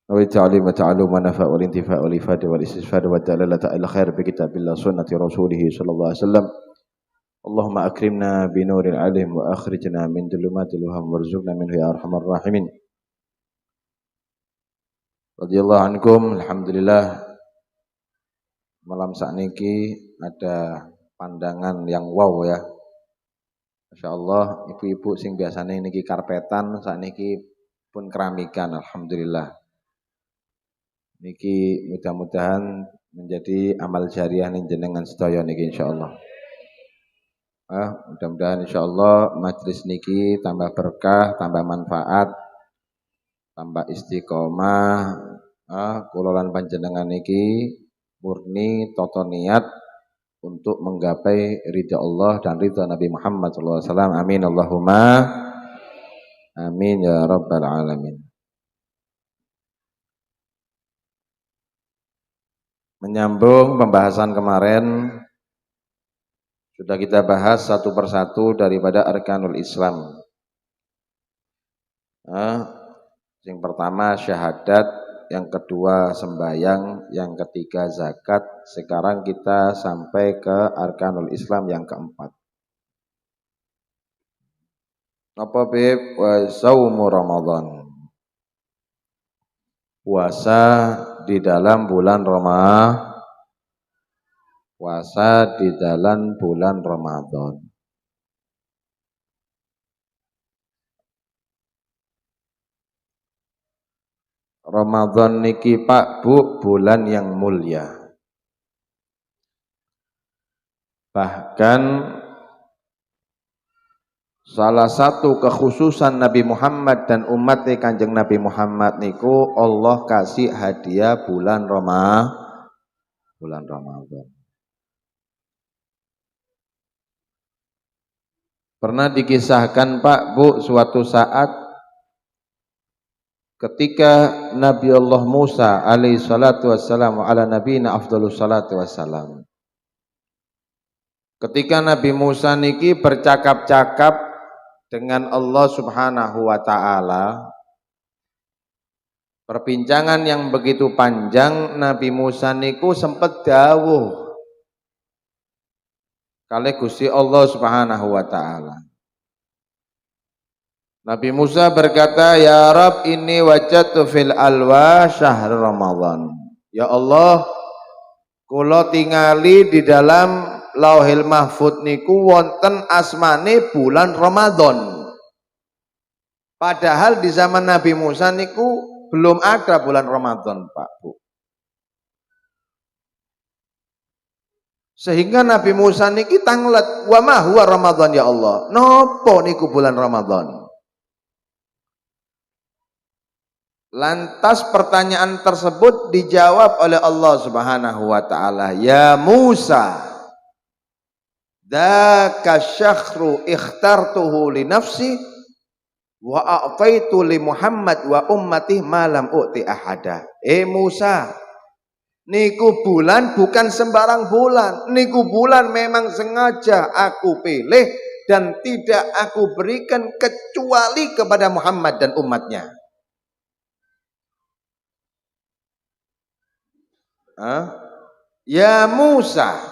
والتعليم والتعلم والنفع والانتفاع والإفادة والاستفادة والدلالة على الخير بكتاب الله سنة رسوله صلى الله عليه وسلم. اللهم أكرمنا بنور العلم وأخرجنا من ظلمات الوهم وارزقنا منه يا أرحم الراحمين. Radhiyallahu ankum. Alhamdulillah, malam sakniki ada pandangan yang wow ya. Masya Allah, ibu-ibu sing biasanya niki karpetan, sakniki pun keramikan. Alhamdulillah. Niki mudah-mudahan menjadi amal jariah ning jenengan sedaya niki insyaallah. Mudah-mudahan insyaallah majlis niki tambah berkah, tambah manfaat, tambah istiqomah. Kula lan panjenengan niki murni toto niat untuk menggapai ridha Allah dan ridha Nabi Muhammad SAW. Amin Allahumma amin ya rabbal alamin. Menyambung pembahasan kemarin, sudah kita bahas satu persatu daripada arkanul Islam. Yang pertama syahadat, yang kedua sembahyang, yang ketiga zakat. Sekarang kita sampai ke arkanul Islam yang keempat. Apa bib? Wa saumu Ramadan. Puasa di dalam bulan Ramadan. Puasa di dalam bulan Ramadan. Ramadan niki Pak Bu, bulan yang mulia. Bahkan salah satu kekhususan Nabi Muhammad dan umat Kanjeng Nabi Muhammad niku Allah kasih hadiah bulan Ramadan. Pernah dikisahkan Pak Bu, suatu saat ketika Nabi Allah Musa alaihi salatu wassalam ala nabiyina afdhalus salatu wassalam. Ketika Nabi Musa niki bercakap-cakap dengan Allah Subhanahu wa ta'ala, perbincangan yang begitu panjang, Nabi Musa niku sempat dawuh kali Gusti Allah Subhanahu wa ta'ala. Nabi Musa berkata, "Ya Rabb, inni wajadtu fil alwa syahr Ramadan." Ya Allah, kula tingali di dalam Lauhil Mahfud niku wonten asmane bulan Ramadan. Padahal di zaman Nabi Musa niku belum ada bulan Ramadan, Pak Bu. Sehingga Nabi Musa niki tanglet, "Wa ma huwa Ramadan ya Allah?" Nopo niku bulan Ramadan? Lantas pertanyaan tersebut dijawab oleh Allah Subhanahu wa ta'ala, "Ya Musa, dzaka syakhru ikhtartuhu li nafsi wa a'taitu li Muhammad wa ummati ma lam u'ti ahada." Musa, niku bulan bukan sembarang bulan. Niku bulan memang sengaja aku pilih dan tidak aku berikan kecuali kepada Muhammad dan umatnya. Ya Musa,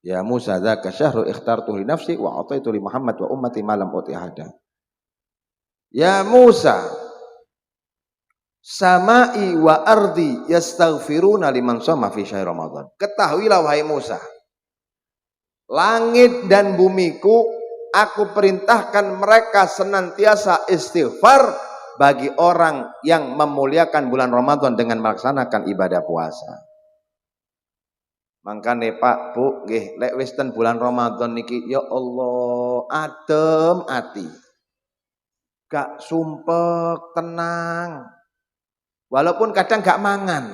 ya Musa, dzaka syahru ikhtartuhu li nafsi wa ataitu li Muhammad wa ummati ma lam uti ahada. Ya Musa, samai wa ardi yastaghfiruna liman shoma fi syahr Ramadan. Ketahuilah wahai Musa, langit dan bumiku aku perintahkan mereka senantiasa istighfar bagi orang yang memuliakan bulan Ramadan dengan melaksanakan ibadah puasa. Mangkane Pak Bu, nggih lek wis ten bulan Ramadan niki ya Allah adem ati. Gak sumpek, tenang. Walaupun kadang gak mangan,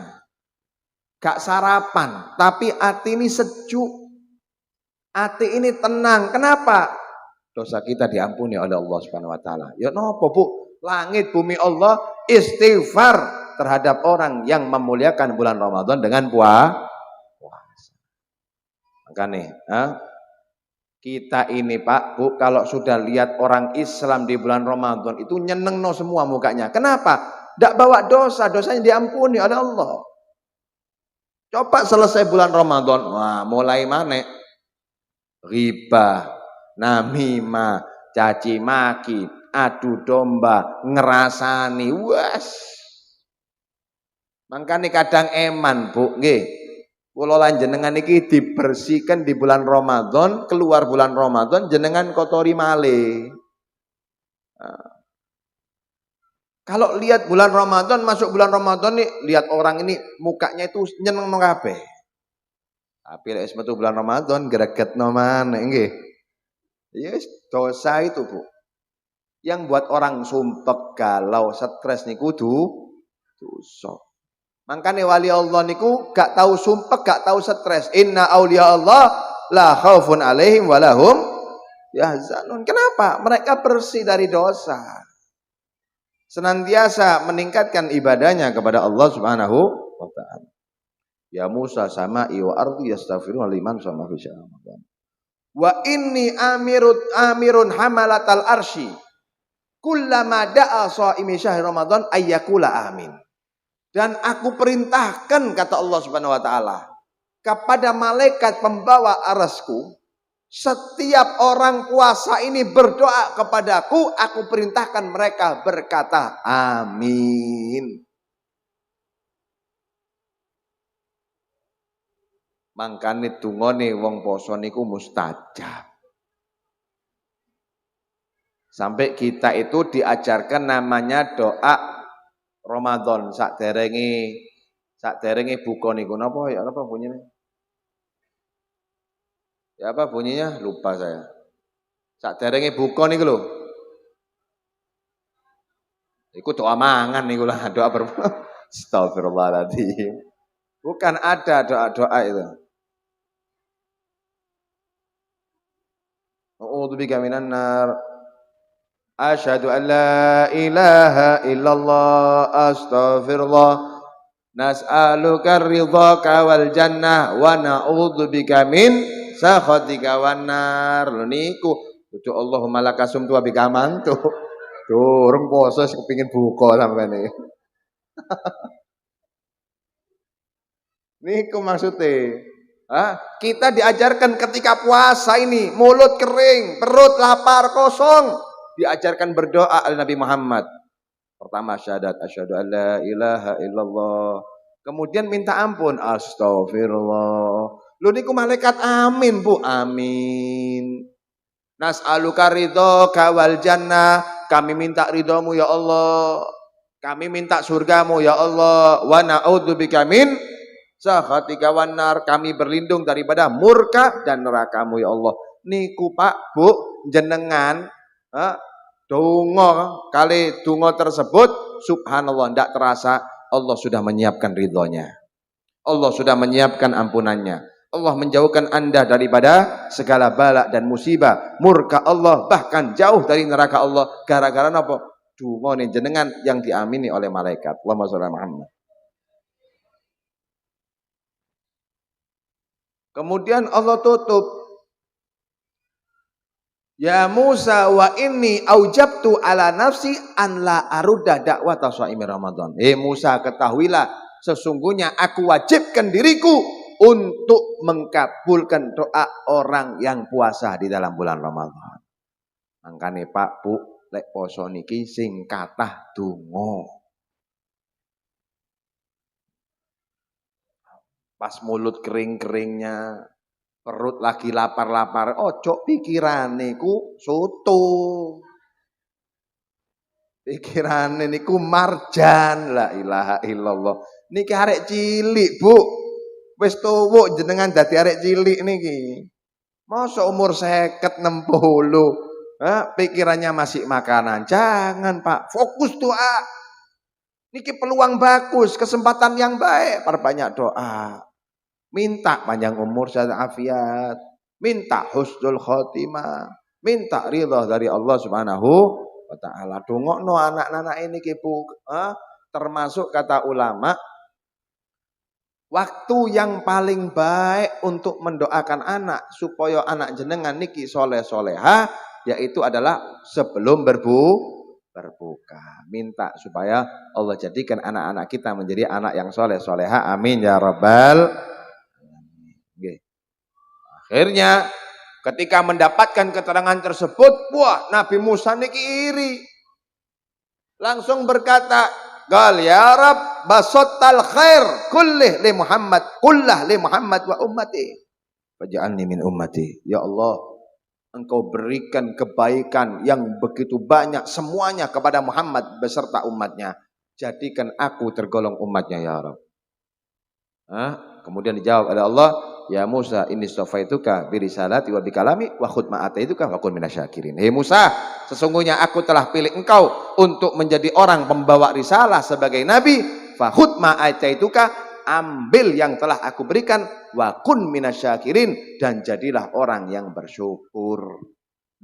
gak sarapan, tapi ati ini sejuk. Ati ini tenang. Kenapa? Dosa kita diampuni oleh Allah Subhanahu wa taala. Ya napa Bu? Langit bumi Allah istighfar terhadap orang yang memuliakan bulan Ramadan dengan puasa. Makanya kita ini Pak Bu, kalau sudah lihat orang Islam di bulan Ramadan itu nyenengno semua mukanya. Kenapa? Tidak bawa dosa, dosanya diampuni oleh Allah. Coba selesai bulan Ramadan, wah mulai mana? Riba, namimah, caci maki, adu domba, ngerasani, wes. Makanya kadang eman, Bu, nggih. Kula lan jenengan iki dibersihkan di bulan Ramadan, keluar bulan Ramadan jenengan kotori malih. Kalau lihat bulan Ramadan, masuk bulan Ramadan nih, lihat orang ini mukanya itu nyeneng kabeh. Tapi lek wis metu bulan Ramadan gregetno maneh nggih. Yes, dosa itu, Bu. Yang buat orang sumpek, galau, stres niku dosa. Makanya wali Allah niku gak tahu sumpek, gak tahu stres. Inna auliya Allah la khaufun alaihim walahum yahzanun. Kenapa? Mereka bersih dari dosa. Senantiasa meningkatkan ibadahnya kepada Allah Subhanahu wa taala. Ya Musa sama'i wa ardi yastaghfiruna liman sama fi Ramadan. Wa inni amirun hamalatal arsy. Kullama da'a shaimi syahr Ramadan ayyakula amin. Dan aku perintahkan, kata Allah Subhanahu wa taala, kepada malaikat pembawa arasku, setiap orang puasa ini berdoa kepadaku, aku perintahkan mereka berkata amin. Mangkane dungane wong poso niku mustajab. Sampai kita itu diajarkan namanya doa Ramadan sakderenge buka niku napa ya apa bunyinya? Ya apa bunyinya? Lupa saya. Sakderenge buka niku lho. Iku doa mangan niku lah, doa Astagfirullahaladzim. Bukan ada doa-doa itu. A'udzubika minan nar. Asyhadu an la ilaha illallah astaghfirullah nas'aluka ridhaka wal jannah wa na'udzubika min sakhatika wan nar. Lho niku kudu Allahumma lakasum tu bika mantu. Durung poso kepengin buka sampeyan iki. Niku maksudnya. Kita diajarkan ketika puasa ini mulut kering, perut lapar, kosong. Diajarkan berdoa oleh Nabi Muhammad. Pertama syahadat asyhadu an la ilaha illallah. Kemudian minta ampun astagfirullah. Lu niku malaikat amin, Bu. Amin. Nas'aluka ridhaka wal jannah. Kami minta ridhamu ya Allah. Kami minta surgamu ya Allah. Wa na'udzubika min sakhatika wan nar. Kami berlindung daripada murka dan nerakamu ya Allah. Niku Pak, Bu, jenengan dongo kali dongo tersebut subhanallah ndak terasa Allah sudah menyiapkan ridhonya. Allah sudah menyiapkan ampunannya. Allah menjauhkan Anda daripada segala bala dan musibah, murka Allah, bahkan jauh dari neraka Allah gara-gara napa? Dungane jenengan yang diamini oleh malaikat. Allahumma sholli ala Muhammad. Kemudian Allah tutup. Ya Musa wa inni aujabtu ala nafsi an la arudda da'wata shaimi Ramadan. Musa, ketahuilah sesungguhnya aku wajibkan diriku untuk mengkabulkan doa orang yang puasa di dalam bulan Ramadan. Mangkane Pak Bu, lek poso niki sing kathah donga. Pas mulut kering-keringnya, perut lagi lapar-lapar, ojo pikirane ku soto. Pikirane niku marjan, la ilaha illallah. Niki arek cilik, Bu. Wis tuwuk jenengan dadi arek cilik niki. Masa umur 50 60, pikirannya masih makanan. Jangan, Pak. Fokus doa. Niki peluang bagus, kesempatan yang baik, perbanyak doa. Minta panjang umur dan afiat, minta husnul khotimah, minta ridha dari Allah Subhanahu wa taala. Dongokno anak-anak ini Bu, termasuk kata ulama, waktu yang paling baik untuk mendoakan anak supaya anak jenengan niki soleh soleha, yaitu adalah sebelum berbuka. Minta supaya Allah jadikan anak-anak kita menjadi anak yang soleh soleha. Amin ya rabbal alamin. Akhirnya ketika mendapatkan keterangan tersebut, wah Nabi Musa niki iri. Langsung berkata, "Qal ya Rabb basattal khair kullih li Muhammad, kullah li Muhammad wa ummati. Faj'alni min ummati." Ya Allah, Engkau berikan kebaikan yang begitu banyak semuanya kepada Muhammad beserta umatnya. Jadikan aku tergolong umatnya ya Rabb. Kemudian dijawab oleh Allah, "Ya Musa, inni stofaituka birisalati wa bikalami wa khudh ma ataituka wa kun minasyakirin." Hei Musa, sesungguhnya aku telah pilih engkau untuk menjadi orang pembawa risalah sebagai nabi. Fa khudh ma ataituka, ambil yang telah aku berikan, wa kun minasyakirin, dan jadilah orang yang bersyukur.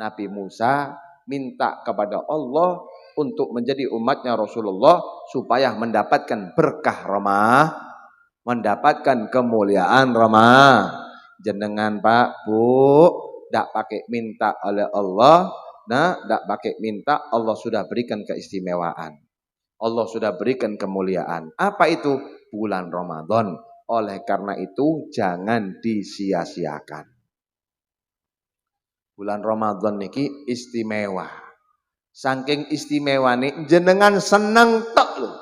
Nabi Musa minta kepada Allah untuk menjadi umatnya Rasulullah supaya mendapatkan berkah Ramadan, mendapatkan kemuliaan Ramadan. Jenengan Pak, Bu, ndak pakai minta oleh Allah, ndak pakai minta, Allah sudah berikan keistimewaan. Allah sudah berikan kemuliaan. Apa itu? Bulan Ramadan. Oleh karena itu jangan disia-siakan. Bulan Ramadan niki istimewa. Saking istimewa nih, jenengan seneng tok lho.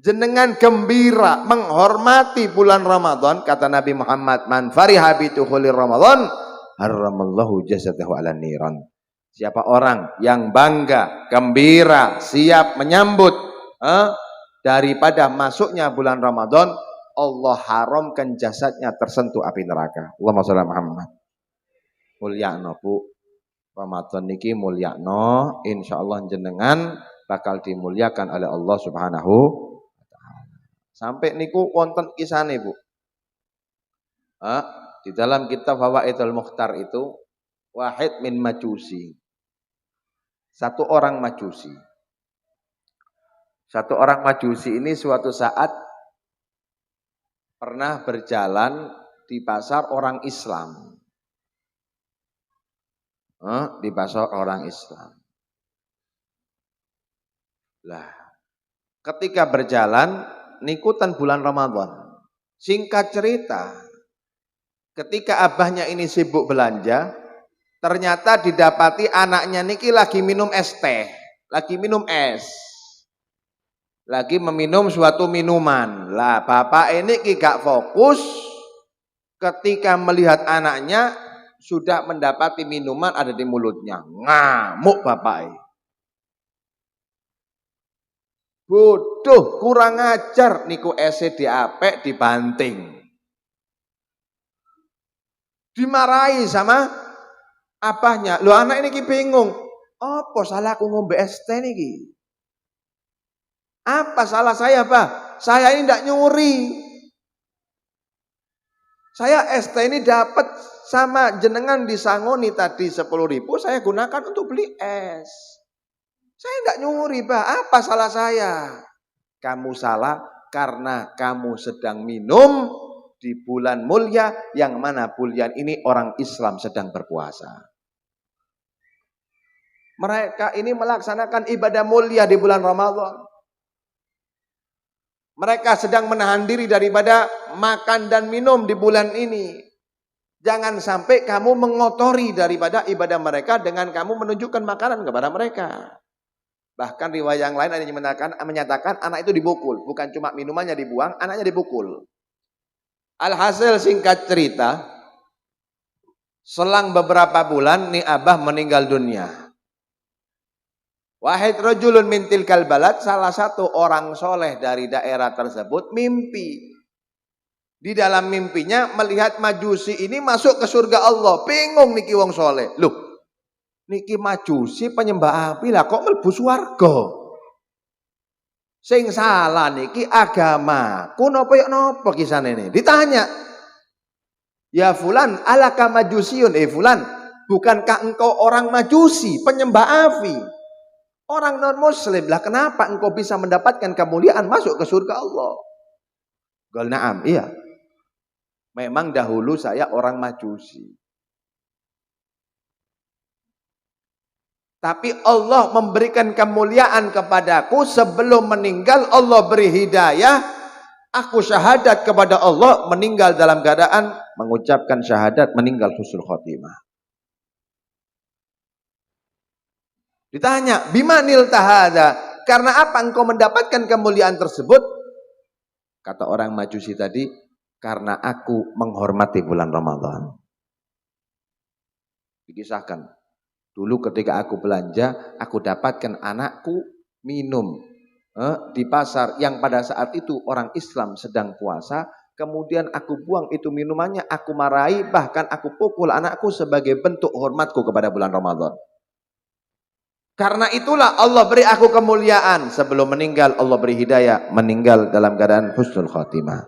Jenengan gembira menghormati bulan Ramadan, kata Nabi Muhammad, "Man fariha bi dukhuli Ramadan, haramallahu jasadahu 'alan niran." Siapa orang yang bangga, gembira, siap menyambut daripada masuknya bulan Ramadan, Allah haramkan jasadnya tersentuh api neraka. Allahumma shalli Muhammad. Mulyakno Bu, Ramadan niki mulyakno, insyaallah jenengan bakal dimuliakan oleh Allah Subhanahu. Sampai niku wonten kisane Bu. Di dalam kitab Fawaidul Mukhtar itu, wahid min majusi. Satu orang majusi. Satu orang majusi ini suatu saat pernah berjalan di pasar orang Islam. Di pasar orang Islam. Lah, ketika berjalan nikutan bulan Ramadan. Singkat cerita, ketika abahnya ini sibuk belanja, ternyata didapati anaknya niki lagi minum es teh, lagi minum es, lagi meminum suatu minuman. Lah bapak ini gak fokus ketika melihat anaknya sudah mendapati minuman ada di mulutnya. Ngamuk bapak. Bodoh, kurang ajar, niku ese diapek, dibanting. Dimarahi sama abahnya. Loh anak ini bingung. Apa salah aku ngombe es teh niki? Apa salah saya, Pak? Saya ini tidak nyuri. Saya es teh ini dapat sama jenengan disangoni tadi 10.000, saya gunakan untuk beli es. Saya tidak nyuri, Pak. Apa salah saya? Kamu salah karena kamu sedang minum di bulan mulia, yang mana bulan ini orang Islam sedang berpuasa. Mereka ini melaksanakan ibadah mulia di bulan Ramadan. Mereka sedang menahan diri daripada makan dan minum di bulan ini. Jangan sampai kamu mengotori daripada ibadah mereka dengan kamu menunjukkan makanan kepada mereka. Bahkan riwayat yang lain ada yang menyatakan anak itu dibukul. Bukan cuma minumannya dibuang, anaknya dibukul. Alhasil singkat cerita, selang beberapa bulan nih abah meninggal dunia. Wahid rajulun min tilkal balad, salah satu orang soleh dari daerah tersebut mimpi. Di dalam mimpinya melihat majusi ini masuk ke surga Allah. Bingung niki wong soleh. Loh, niki majusi penyembah api lah kok mlebu swarga. Sing salah niki agama. Ku napa ya napa kisane ini? Ditanya. Ya fulan, alaka majusiun. Fulan, bukankah engkau orang majusi, penyembah api? Orang non muslim lah, kenapa engkau bisa mendapatkan kemuliaan masuk ke surga Allah? Qul na'am, iya. Memang dahulu saya orang majusi. Tapi Allah memberikan kemuliaan kepadaku sebelum meninggal, Allah beri hidayah. Aku syahadat kepada Allah, meninggal dalam keadaan mengucapkan syahadat, meninggal husnul khotimah. Ditanya, bimanil tahada? Karena apa engkau mendapatkan kemuliaan tersebut? Kata orang Majusi tadi, karena aku menghormati bulan Ramadan. Dikisahkan. Dulu ketika aku belanja, aku dapatkan anakku minum di pasar yang pada saat itu orang Islam sedang puasa. Kemudian aku buang itu minumannya, aku marahi, bahkan aku pukul anakku sebagai bentuk hormatku kepada bulan Ramadan. Karena itulah Allah beri aku kemuliaan. Sebelum meninggal Allah beri hidayah, meninggal dalam keadaan husnul khatimah.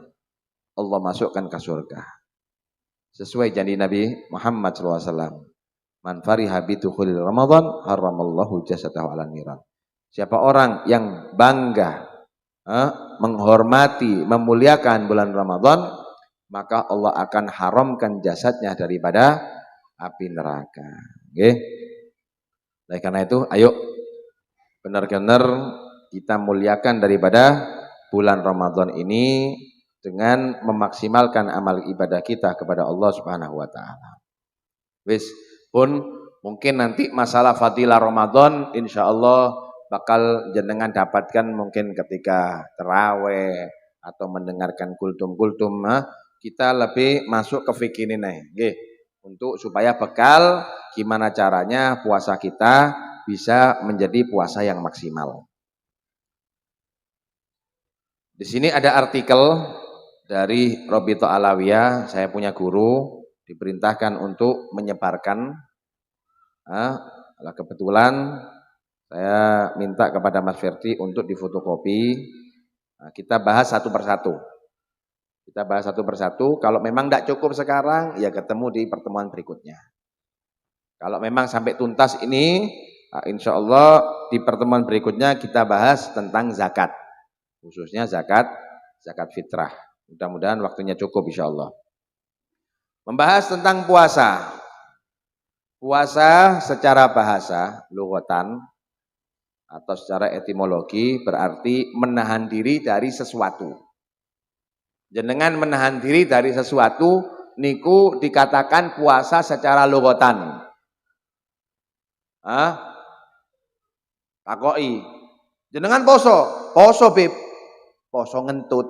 Allah masukkan ke surga. Sesuai janji Nabi Muhammad SAW. Man fariha bidukhulil Ramadan haramallahu jasadahu 'alan niran. Siapa orang yang bangga, menghormati, memuliakan bulan Ramadan, maka Allah akan haramkan jasadnya daripada api neraka. Nggih. Oleh karena itu, ayo benar-benar kita muliakan daripada bulan Ramadan ini dengan memaksimalkan amal ibadah kita kepada Allah Subhanahu wa taala. Wis pun mungkin nanti masalah fadilah Ramadan insyaallah bakal jenengan dapatkan mungkin ketika terawih atau mendengarkan kultum-kultum. Kita lebih masuk ke fikih ini nggih, untuk supaya bekal gimana caranya puasa kita bisa menjadi puasa yang maksimal. Di sini ada artikel dari Robito Alawiyah, saya punya guru diperintahkan untuk menyebarkan. Kebetulan saya minta kepada Mas Ferdi untuk difotokopi. Kita bahas satu persatu. Kalau memang tidak cukup sekarang, ya ketemu di pertemuan berikutnya. Kalau memang sampai tuntas ini, insya Allah di pertemuan berikutnya kita bahas tentang zakat. Khususnya zakat fitrah. Mudah-mudahan waktunya cukup insya Allah. Membahas tentang puasa. Puasa secara bahasa, lughatan, atau secara etimologi berarti menahan diri dari sesuatu. Jenengan menahan diri dari sesuatu, niku dikatakan puasa secara lughatan. Takoki. Jenengan poso beb. Poso ngentut.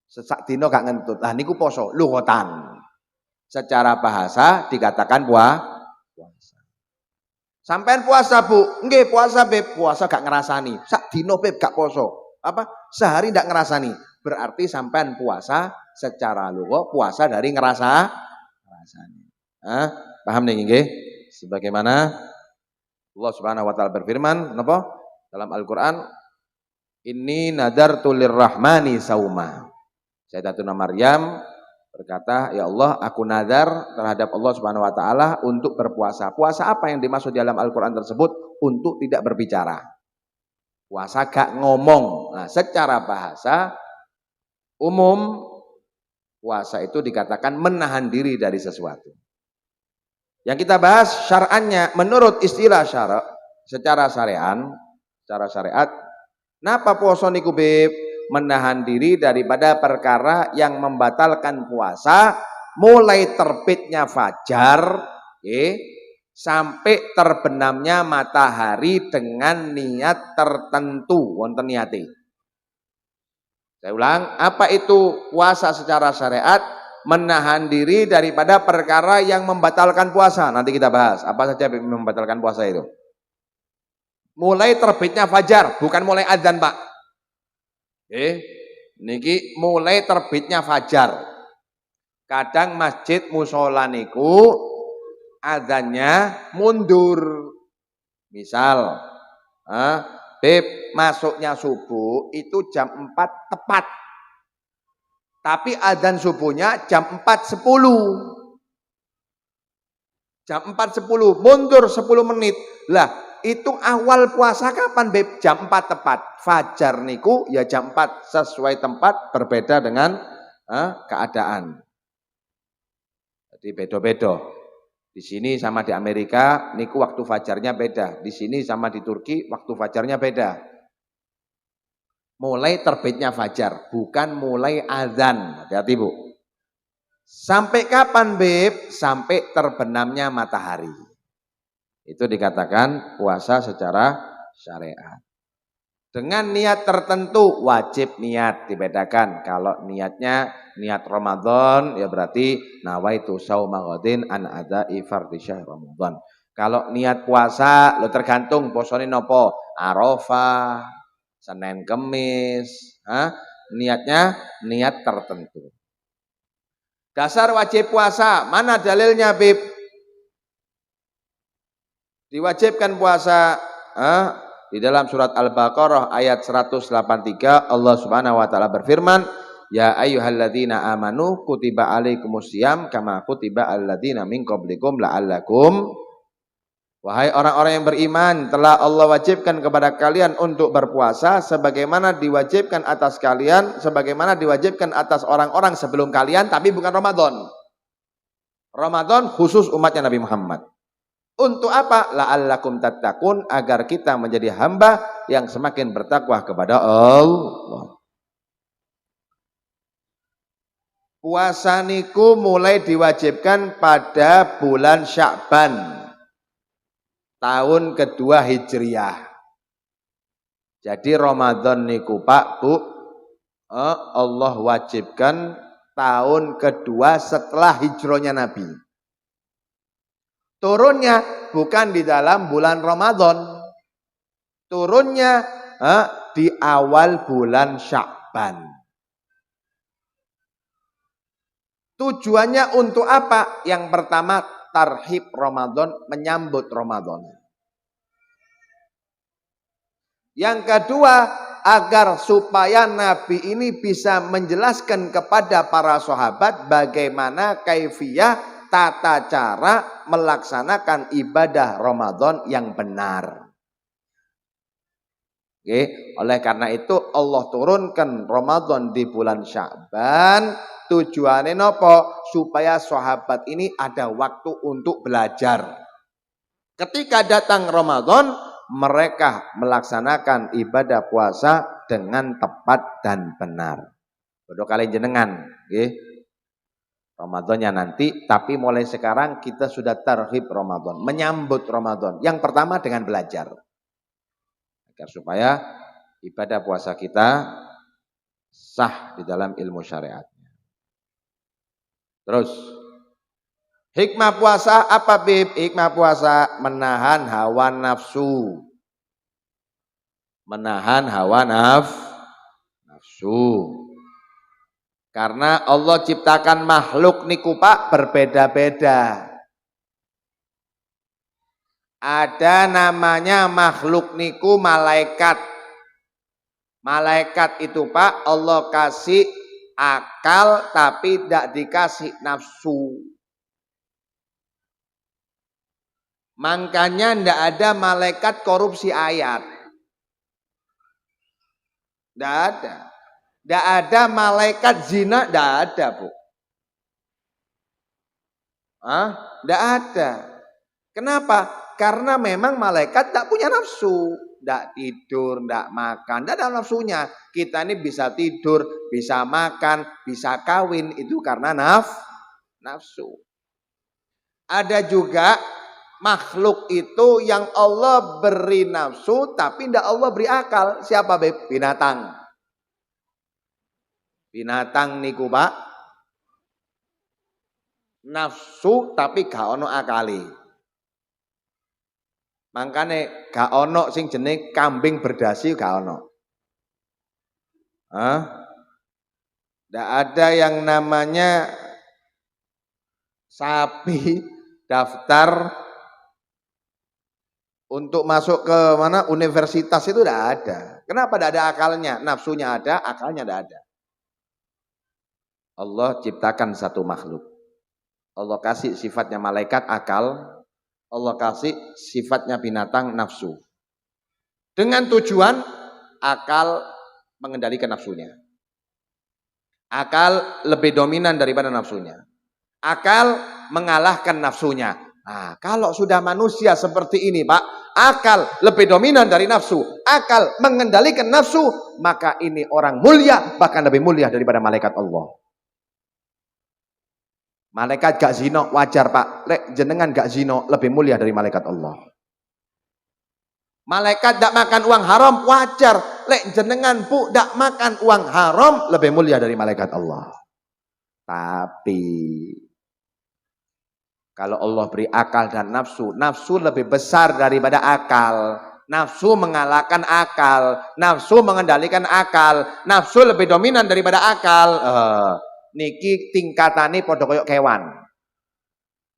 Sesak dino gak ngentut. Lah niku poso lughatan. Secara bahasa dikatakan puasa. Sampean puasa Bu, nggih puasa beb, puasa gak ngerasani. Sak dino beb gak poso. Sehari gak ngerasani. Berarti sampean puasa secara lugha, puasa dari ngerasani. Paham nih nggih? Sebagaimana Allah Subhanahu wa taala berfirman, napa? Dalam Al-Qur'an, "Inni nadartu lirrahmani sauma." Sayyidatuna Maryam berkata, ya Allah, aku nadar terhadap Allah Subhanahu wa taala untuk berpuasa. Puasa apa yang dimaksud dalam Al-Qur'an tersebut? Untuk tidak berbicara. Puasa gak ngomong. Nah, secara bahasa umum puasa itu dikatakan menahan diri dari sesuatu. Yang kita bahas syar'annya menurut istilah syara' secara syariat, napa puasa niku beb? Menahan diri daripada perkara yang membatalkan puasa mulai terbitnya fajar sampai terbenamnya matahari dengan niat tertentu wonten niate. Saya ulang, apa itu puasa secara syariat? Menahan diri daripada perkara yang membatalkan puasa. Nanti kita bahas apa saja yang membatalkan puasa itu. Mulai terbitnya fajar, bukan mulai adzan, Pak. Niki mulai terbitnya fajar. Kadang masjid mushola niku adzannya mundur. Misal, masuknya subuh itu jam 4 tepat. Tapi adzan subuhnya jam 4.10. Jam 4.10 mundur 10 menit. Lah, itu awal puasa kapan beb? Jam 4 tepat. Fajar niku ya jam 4 sesuai tempat, berbeda dengan keadaan. Jadi beda-beda. Di sini sama di Amerika, niku waktu fajarnya beda. Di sini sama di Turki, waktu fajarnya beda. Mulai terbitnya fajar, bukan mulai azan. Hati-hati Bu. Sampai kapan Beb? Sampai terbenamnya matahari. Itu dikatakan puasa secara syariat. Dengan niat tertentu wajib niat dibedakan. Kalau niatnya niat Ramadan ya berarti nawaitu shauma ghadin an adza'i fardhi syahr Ramadan. Kalau niat puasa lo tergantung posone nopo, Arafah, Senin Kemis, niatnya niat tertentu. Dasar wajib puasa, mana dalilnya Bib? Diwajibkan puasa, di dalam surat Al-Baqarah ayat 183 Allah Subhanahu wa taala berfirman, "Ya ayyuhalladzina amanu kutiba alaikumusiyam kama kutiba alladzina min qablikum la'allakum." Wahai orang-orang yang beriman, telah Allah wajibkan kepada kalian untuk berpuasa sebagaimana diwajibkan atas kalian, sebagaimana diwajibkan atas orang-orang sebelum kalian, tapi bukan Ramadan. Ramadan khusus umatnya Nabi Muhammad. Untuk apa? La'allakum tattaqun, agar kita menjadi hamba yang semakin bertakwa kepada Allah. Puasa niku mulai diwajibkan pada bulan Sya'ban, tahun kedua Hijriyah. Jadi Ramadan niku Pak Bu, Allah wajibkan tahun kedua setelah hijrahnya Nabi. Turunnya bukan di dalam bulan Ramadan. Turunnya di awal bulan Sya'ban. Tujuannya untuk apa? Yang pertama, tarhib Ramadan, menyambut Ramadan. Yang kedua, agar supaya Nabi ini bisa menjelaskan kepada para sahabat bagaimana kaifiyah tata cara melaksanakan ibadah Ramadan yang benar. Oke, oleh karena itu Allah turunkan Ramadan di bulan Sya'ban. Tujuannya nopo? Supaya sahabat ini ada waktu untuk belajar. Ketika datang Ramadan, mereka melaksanakan ibadah puasa dengan tepat dan benar. Bodoh kalian jenengan, nggih. Ramadannya nanti, tapi mulai sekarang kita sudah tarhib Ramadan, menyambut Ramadan. Yang pertama dengan belajar. Agar supaya ibadah puasa kita sah di dalam ilmu syariatnya. Terus, hikmah puasa apa Bib? Hikmah puasa menahan hawa nafsu. Menahan hawa nafsu. Karena Allah ciptakan makhluk niku Pak berbeda-beda. Ada namanya makhluk niku malaikat. Malaikat itu Pak Allah kasih akal tapi tidak dikasih nafsu. Makanya tidak ada malaikat korupsi ayat. Tidak ada. Tidak ada malaikat zina, tidak ada Bu. Tidak ada. Kenapa? Karena memang malaikat tidak punya nafsu. Tidak tidur, tidak makan, tidak ada nafsunya. Kita ini bisa tidur, bisa makan, bisa kawin, itu karena nafsu. Ada juga makhluk itu yang Allah beri nafsu, tapi tidak Allah beri akal. Siapa Beb? Binatang. Binatang niku Pak nafsu tapi gak ono akali. Makane gak ono sing jenenge kambing berdasi gak ono. Ndak ada yang namanya sapi daftar untuk masuk ke mana universitas itu ndak ada. Kenapa ndak ada akalnya? Nafsunya ada, akalnya ndak ada. Allah ciptakan satu makhluk. Allah kasih sifatnya malaikat akal, Allah kasih sifatnya binatang nafsu. Dengan tujuan akal mengendalikan nafsunya. Akal lebih dominan daripada nafsunya. Akal mengalahkan nafsunya. Nah, kalau sudah manusia seperti ini, Pak, akal lebih dominan dari nafsu, akal mengendalikan nafsu, maka ini orang mulia, bahkan lebih mulia daripada malaikat Allah. Malaikat gak zino wajar, Pak. Lek jenengan gak zino lebih mulia dari malaikat Allah. Malaikat gak makan uang haram wajar. Lek jenengan bu gak makan uang haram lebih mulia dari malaikat Allah. Tapi kalau Allah beri akal dan nafsu, nafsu lebih besar daripada akal. Nafsu mengalahkan akal, nafsu mengendalikan akal, nafsu lebih dominan daripada akal. Niki tingkatane padha koyok kewan.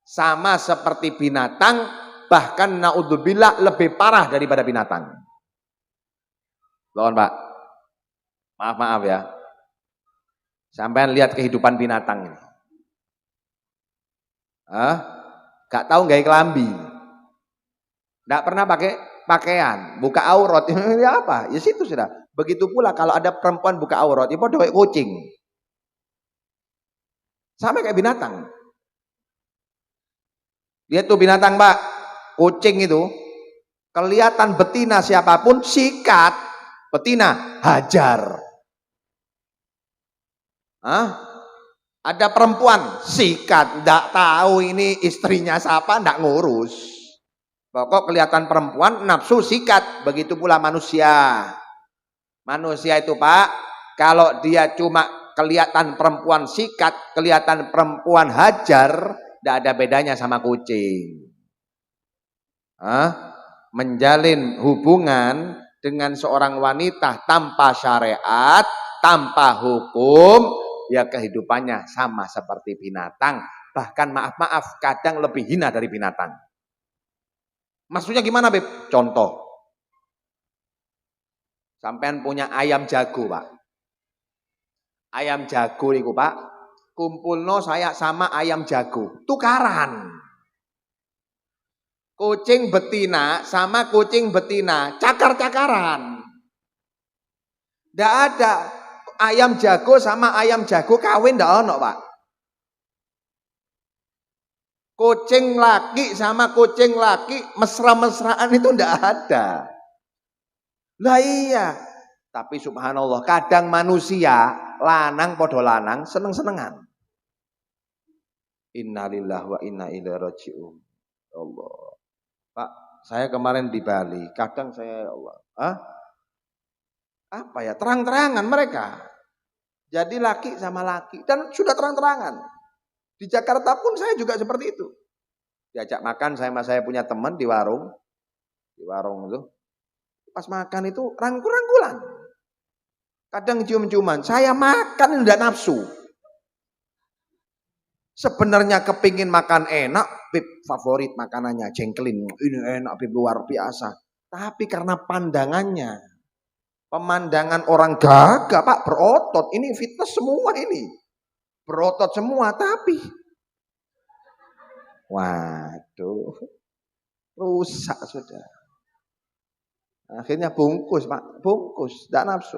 Sama seperti binatang, bahkan naudzubillah lebih parah daripada binatang. Loh, Pak. Maaf ya. Sampean lihat kehidupan binatang ini. Gak tahu nggak kelambi. Nggak pernah pakai pakaian, buka aurat. Ya apa? Ya situ sudah. Begitu pula kalau ada perempuan buka aurat, ya padha kayak kucing. Sama kayak binatang. Lihat tuh binatang, Pak. Kucing itu kelihatan betina siapapun sikat, betina hajar. Ada perempuan sikat, ndak tahu ini istrinya siapa, ndak ngurus. Pokok kelihatan perempuan nafsu sikat, begitu pula manusia. Manusia itu, Pak, kalau dia cuma kelihatan perempuan sikat, kelihatan perempuan hajar, ndak ada bedanya sama kucing. Menjalin hubungan dengan seorang wanita tanpa syariat, tanpa hukum, ya kehidupannya sama seperti binatang. Bahkan maaf, kadang lebih hina dari binatang. Maksudnya gimana, Beb? Contoh. Sampean punya ayam jago, Pak. Ayam jago itu, Pak. Kumpulno saya sama ayam jago. Tukaran. Kucing betina sama kucing betina. Cakar-cakaran. Nggak ada. Ayam jago sama ayam jago kawin ndak ono, Pak. Kucing laki sama kucing laki mesra-mesraan itu ndak ada. Lah iya. Tapi subhanallah, kadang manusia lanang podo lanang seneng-senengan. Innalillahi wa inna ilaihi raji'un. Allah. Pak, saya kemarin di Bali, kadang saya ya Allah, apa ya, terang-terangan mereka. Jadi laki sama laki dan sudah terang-terangan. Di Jakarta pun saya juga seperti itu. Diajak makan saya punya teman di warung itu. Pas makan itu rangkul-rangkulan. Kadang cium-ciuman. Saya makan enggak nafsu. Sebenarnya kepingin makan enak, Bib, favorit makanannya jengkelin. Ini enak, Bib, luar biasa. Tapi karena pandangannya, pemandangan orang gagah, Pak, berotot. Ini fitness semua ini. Berotot semua, tapi waduh, rusak sudah. Akhirnya bungkus, Pak, bungkus, tidak nafsu.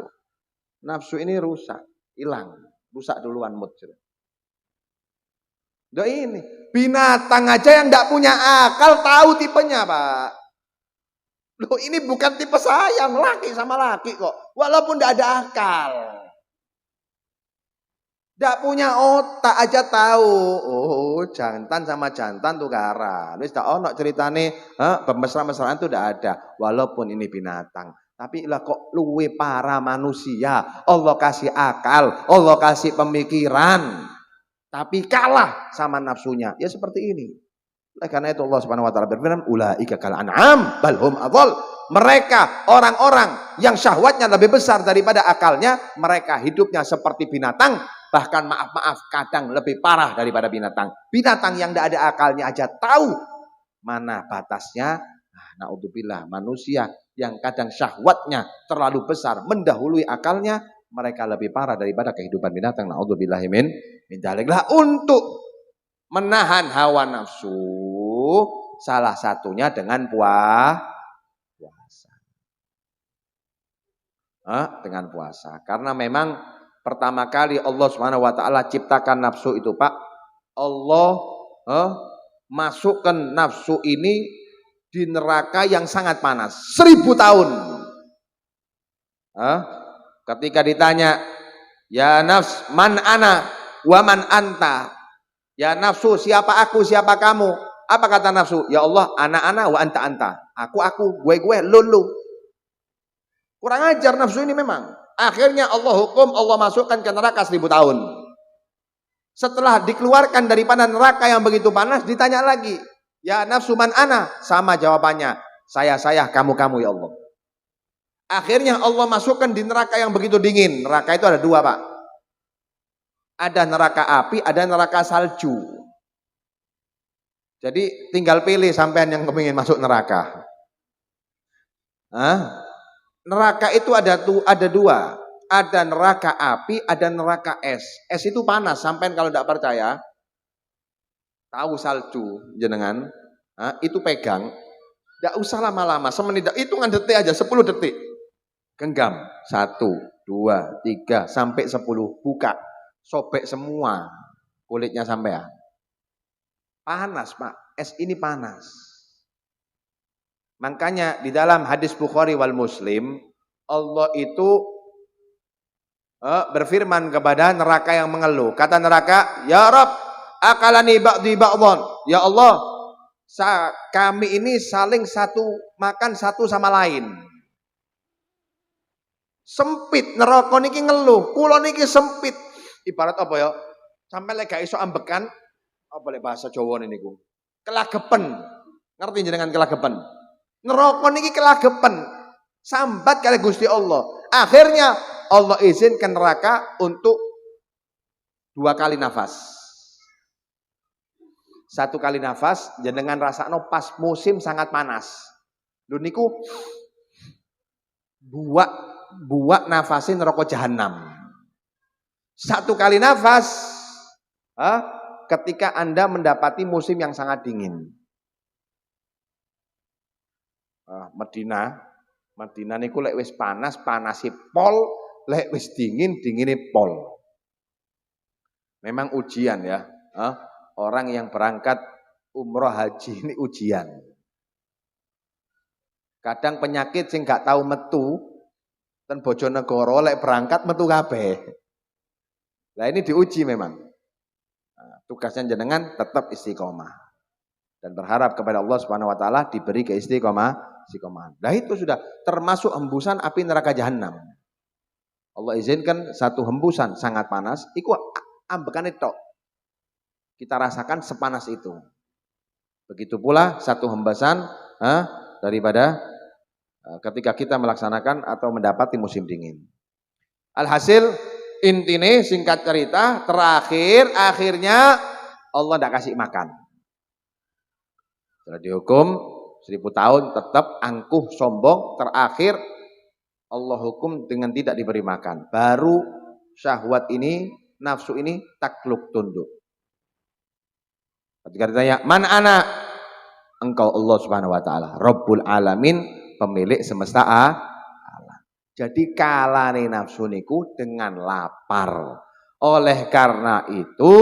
Nafsu ini rusak, hilang, rusak duluan mood. Loh ini, binatang aja yang tidak punya akal tahu tipenya, Pak. Loh ini bukan tipe saya, laki sama laki kok. Walaupun tidak ada akal. Tidak punya otak aja tahu. Oh, jantan sama jantan tukaran. Wis tak ono ceritane, mesra-mesraan itu tidak ada. Walaupun ini binatang. Tapi lah kok luwe para manusia. Allah kasih akal, Allah kasih pemikiran. Tapi kalah sama nafsunya. Ya seperti ini. Oleh karena itu Allah Subhanahu wa taala berfirman, ulaika kal an'am bal hum adhal. Mereka orang-orang yang syahwatnya lebih besar daripada akalnya, mereka hidupnya seperti binatang, bahkan maaf kadang lebih parah daripada binatang. Binatang yang tidak ada akalnya aja tahu mana batasnya. Nah, naudzubillah, manusia yang kadang syahwatnya terlalu besar mendahului akalnya, mereka lebih parah daripada kehidupan binatang. Naudzubillahi min dzalik. Lah untuk menahan hawa nafsu salah satunya dengan puasa. Dengan puasa. Karena memang pertama kali Allah Subhanahu wa taala ciptakan nafsu itu, Pak. Allah masukkan nafsu ini di neraka yang sangat panas 1000 tahun. Ketika ditanya, ya nafs man ana wa man anta, ya nafsu siapa aku siapa kamu, apa kata nafsu? Ya Allah ana wa anta anta, aku gue lu. Kurang ajar nafsu ini memang. Akhirnya Allah hukum, Allah masukkan ke neraka 1000 tahun. Setelah dikeluarkan daripada neraka yang begitu panas, ditanya lagi, ya nafsu man ana, sama jawabannya, saya kamu ya Allah. Akhirnya Allah masukkan di neraka yang begitu dingin. Neraka itu ada 2 Pak. Ada neraka api, ada neraka salju. Jadi tinggal pilih sampean yang kepingin masuk neraka. Neraka itu ada 2. Ada neraka api, ada neraka es. Es itu panas, sampean kalau tidak percaya, tahu salju jenengan, itu pegang, tidak usah lama-lama, semenit, hitungan detik aja, 10 detik. Genggam, 1, 2, 3, sampai 10, buka, sobek semua kulitnya sampean. Panas Pak, es ini panas. Makanya di dalam hadis Bukhari wal Muslim, Allah itu berfirman kepada neraka yang mengeluh. Kata neraka, ya Rabb, akalani ba'di ba'dhan. Ya Allah, kami ini saling makan satu sama lain. Sempit neraka niki ngeluh, kula niki sempit. Ibarat apa ya? Sampai lek gak iso ambekan, apa lek bahasa Jawa niku? Kelagepen. Ngerti jenengan kelagepen? Neraka niki kelagepen. Sambat kali Gusti Allah. Akhirnya Allah izinkan neraka untuk 2 kali nafas. 1 kali nafas jenengan rasakno pas musim sangat panas. Lho niku buak nafasin neraka jahanam. 1 kali nafas ketika Anda mendapati musim yang sangat dingin. Medina niku lek wis panas, panasi pol, lek wis dingin, dingine pol. Memang ujian ya. Orang yang berangkat umroh haji ini ujian. Kadang penyakit sing gak tahu metu, ten Bojonegoro lek berangkat metu kabeh. Lah ini diuji memang. Tugasnya jenengan tetap istiqomah dan berharap kepada Allah Subhanahu wa taala diberi keistiqomahan. Nah itu sudah termasuk hembusan api neraka jahanam. Allah izinkan 1 hembusan sangat panas, iku ambekan itu kita rasakan sepanas itu. Begitu pula 1 hembusan daripada ketika kita melaksanakan atau mendapati musim dingin. Alhasil intine singkat cerita akhirnya Allah tidak kasih makan. Setelah dihukum 1000 tahun tetap angkuh sombong, terakhir Allah hukum dengan tidak diberi makan. Baru syahwat ini, nafsu ini takluk tunduk. Ketika ditanya, "Man ana?" Engkau Allah Subhanahu wa taala, Rabbul alamin, pemilik semesta alam. Jadi kalane nafsu niku dengan lapar. Oleh karena itu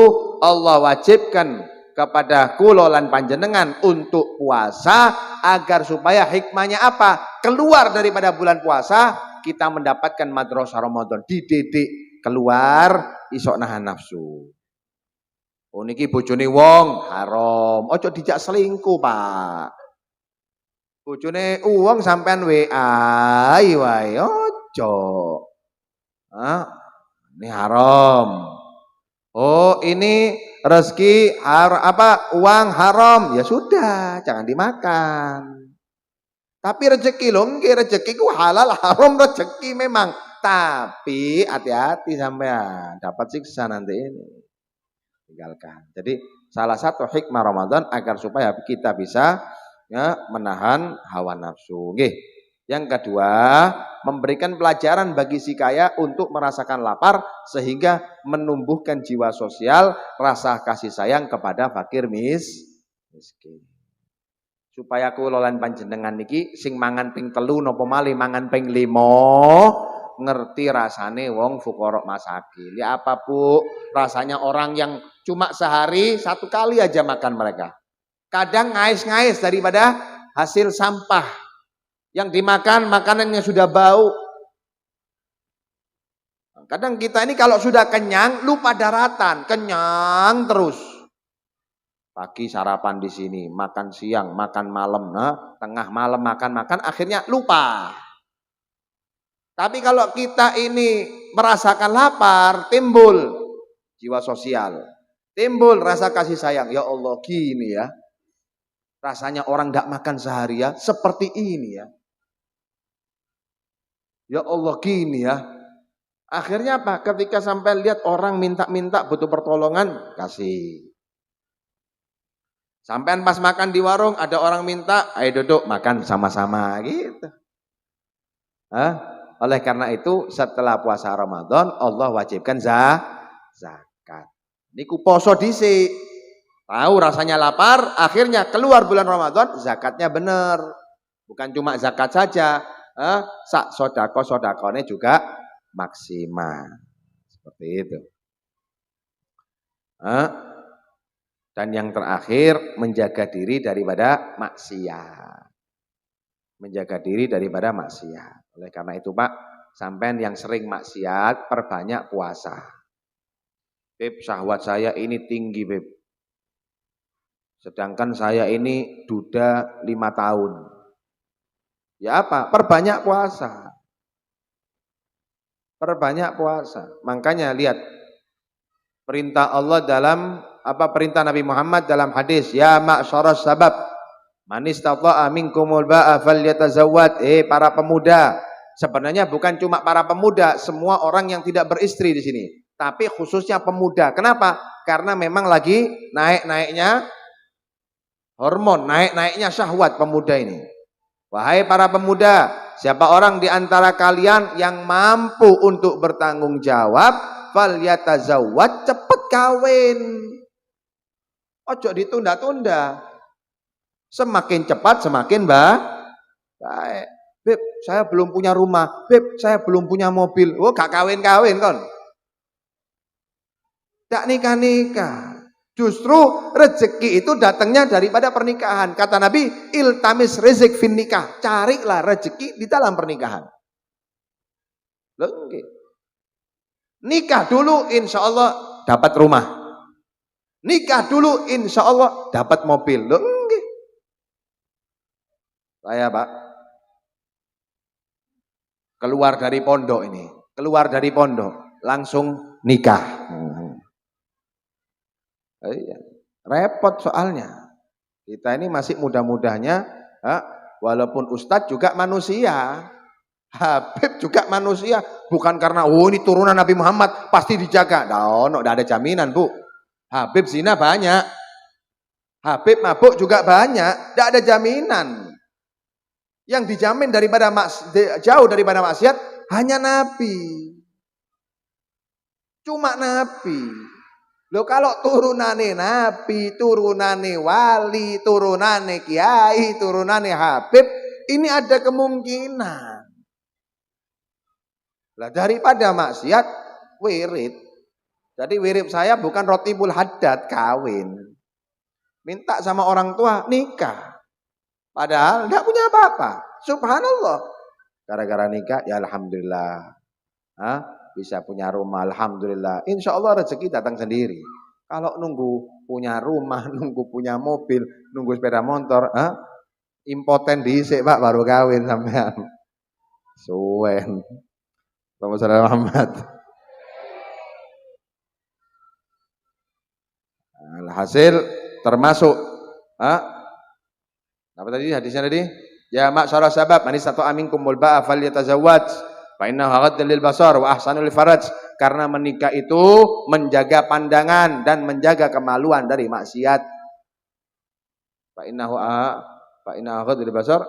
Allah wajibkan kepada kula lan panjenengan untuk puasa agar supaya hikmahnya apa? Keluar daripada bulan puasa kita mendapatkan madrasah Ramadan, dididik keluar isok nahan nafsu. Oh niki bojone wong haram, ojo dijak selingkuh, Pak. Bojone wong sampean WA wae ojo. Ini haram. Oh ini rezeki uang haram, ya sudah jangan dimakan. Tapi rezeki lho, rezeki ku halal haram rezeki memang, tapi hati-hati sampean dapat siksa nanti ini. Tinggalkan. Jadi salah satu hikmah Ramadan agar supaya kita bisa menahan hawa nafsu. Nggih. Yang kedua, memberikan pelajaran bagi si kaya untuk merasakan lapar sehingga menumbuhkan jiwa sosial, rasa kasih sayang kepada fakir miskin. Supaya kula lan panjenengan niki sing mangan ping 3 napa malih mangan ping 5 ngerti rasane wong fuqara masakin. Ya apa Bu? Rasanya orang yang cuma sehari 1 kali aja makan mereka. Kadang ngais-ngais daripada hasil sampah. Yang dimakan makanannya sudah bau. Kadang kita ini kalau sudah kenyang lupa daratan, kenyang terus. Pagi sarapan di sini, makan siang, makan malam, tengah malam makan, akhirnya lupa. Tapi kalau kita ini merasakan lapar, timbul jiwa sosial, timbul rasa kasih sayang. Ya Allah, gini ya. Rasanya orang gak makan seharian seperti ini ya. Ya Allah, gini ya. Akhirnya apa? Ketika sampai lihat orang minta-minta butuh pertolongan, kasih. Sampai pas makan di warung ada orang minta, ayo duduk makan sama-sama gitu. Oleh karena itu setelah puasa Ramadan Allah wajibkan zakat. Niku poso dhisik. Tahu rasanya lapar, akhirnya keluar bulan Ramadan, zakatnya benar. Bukan cuma zakat saja, sak sodako-sodakone juga maksimal. Seperti itu. Dan yang terakhir, menjaga diri daripada maksiat. Menjaga diri daripada maksiat. Oleh karena itu Pak, sampean yang sering maksiat, perbanyak puasa. Beb, syahwat saya ini tinggi Beb. Sedangkan saya ini duda 5 tahun. Ya apa? Perbanyak puasa. Perbanyak puasa. Makanya lihat perintah Allah dalam perintah Nabi Muhammad dalam hadis, ya ma'syaras sabab man istata'a minkumul ba'a falyatazawwad. Para pemuda. Sebenarnya bukan cuma para pemuda, semua orang yang tidak beristri di sini, tapi khususnya pemuda. Kenapa? Karena memang lagi naik-naiknya hormon, naik-naiknya syahwat pemuda ini. Wahai para pemuda, siapa orang di antara kalian yang mampu untuk bertanggung jawab, falyatazawwad, cepet kawin. Ojo ditunda-tunda. Semakin cepat semakin baik. Beb, saya belum punya rumah. Beb, saya belum punya mobil. Oh, gak kawin-kawin kon. Gak nikah-nikah. Justru rezeki itu datangnya daripada pernikahan. Kata Nabi, iltamis rezeki fin nikah. Carilah rezeki di dalam pernikahan. Lengke. Nikah dulu insya Allah dapat rumah. Nikah dulu insya Allah dapat mobil. Lengke. Saya Pak, keluar dari pondok ini. Keluar dari pondok. Langsung nikah. Repot soalnya. Kita ini masih mudah-mudahnya, walaupun ustadz juga manusia, Habib juga manusia. Bukan karena ini turunan Nabi Muhammad pasti dijaga. Tidak ada jaminan Bu. Habib zina banyak, Habib mabuk juga banyak, tidak ada jaminan. Yang dijamin daripada jauh daripada maksiat hanya Nabi. Cuma Nabi. Loh kalau turunane Nabi, turunane wali, turunane kiai, turunane Habib, ini ada kemungkinan. Lah daripada maksiat, wirid. Jadi wirid saya bukan rotibul haddad, kawin. Minta sama orang tua, nikah. Padahal tidak punya apa-apa. Subhanallah. Gara-gara nikah, ya alhamdulillah. Bisa punya rumah, alhamdulillah. Insya Allah rezeki datang sendiri. Kalau nunggu punya rumah, nunggu punya mobil, nunggu sepeda motor, impoten dhisik Pak baru kawin sampean. Suwen. Saudara Muhammad. Alhasil termasuk apa tadi hadisnya tadi? Ya ma'syarus sabab man istata'a minkumul ba'a falyatazawwaj. Fa innahu aghaddu lil basar wa ahsanu lil faraj. Karena menikah itu menjaga pandangan dan menjaga kemaluan dari maksiat. Fa innahu aghaddu lil basar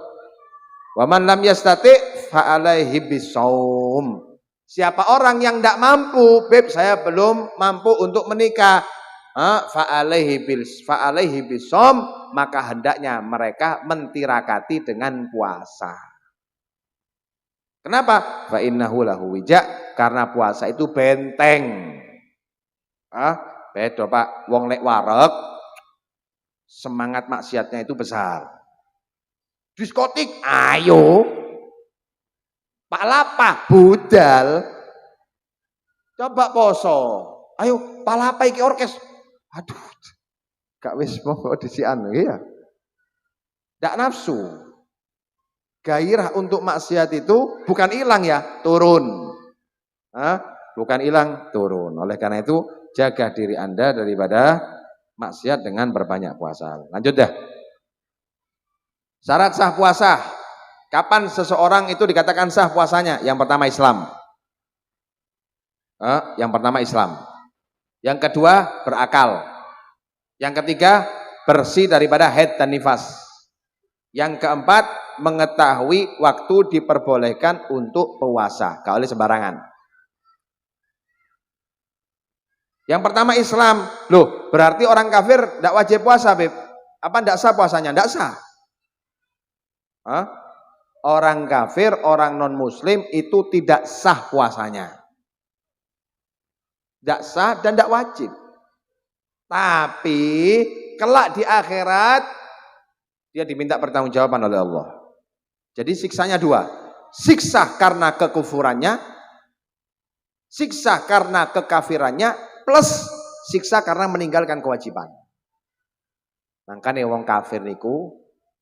wa man lam yastati' fa alaihi bisawm. Siapa orang yang tidak mampu, Beb saya belum mampu untuk menikah, fa alaihi bisawm, maka hendaknya mereka mentirakati dengan puasa. Kenapa? Fa innahu lahu wija, karena puasa itu benteng. Beda Pak, wong lek wareg semangat maksiatnya itu besar. Diskotik, ayo. Palapa, budal. Coba poso. Ayo, palapa iki orkes. Aduh, gak wis monggo disian ya. Ndak nafsu. Gairah untuk maksiat itu bukan hilang ya, turun. Bukan hilang, turun. Oleh karena itu, jaga diri Anda daripada maksiat dengan berbanyak puasa. Lanjut dah. Syarat sah puasa. Kapan seseorang itu dikatakan sah puasanya? Yang pertama Islam. Yang pertama Islam. Yang kedua berakal. Yang ketiga bersih daripada haid dan nifas. Yang keempat mengetahui waktu diperbolehkan untuk puasa. Gak boleh sembarangan. Yang pertama Islam. Loh, berarti orang kafir tidak wajib puasa, Beb. Apa tidak sah puasanya? Tidak sah. Orang kafir, orang non-muslim itu tidak sah puasanya. Tidak sah dan tidak wajib. Tapi kelak di akhirat dia diminta pertanggungjawaban oleh Allah. Jadi siksanya dua. Siksa karena kekufurannya, siksa karena kekafirannya, plus siksa karena meninggalkan kewajiban. Makanya wong kafir niku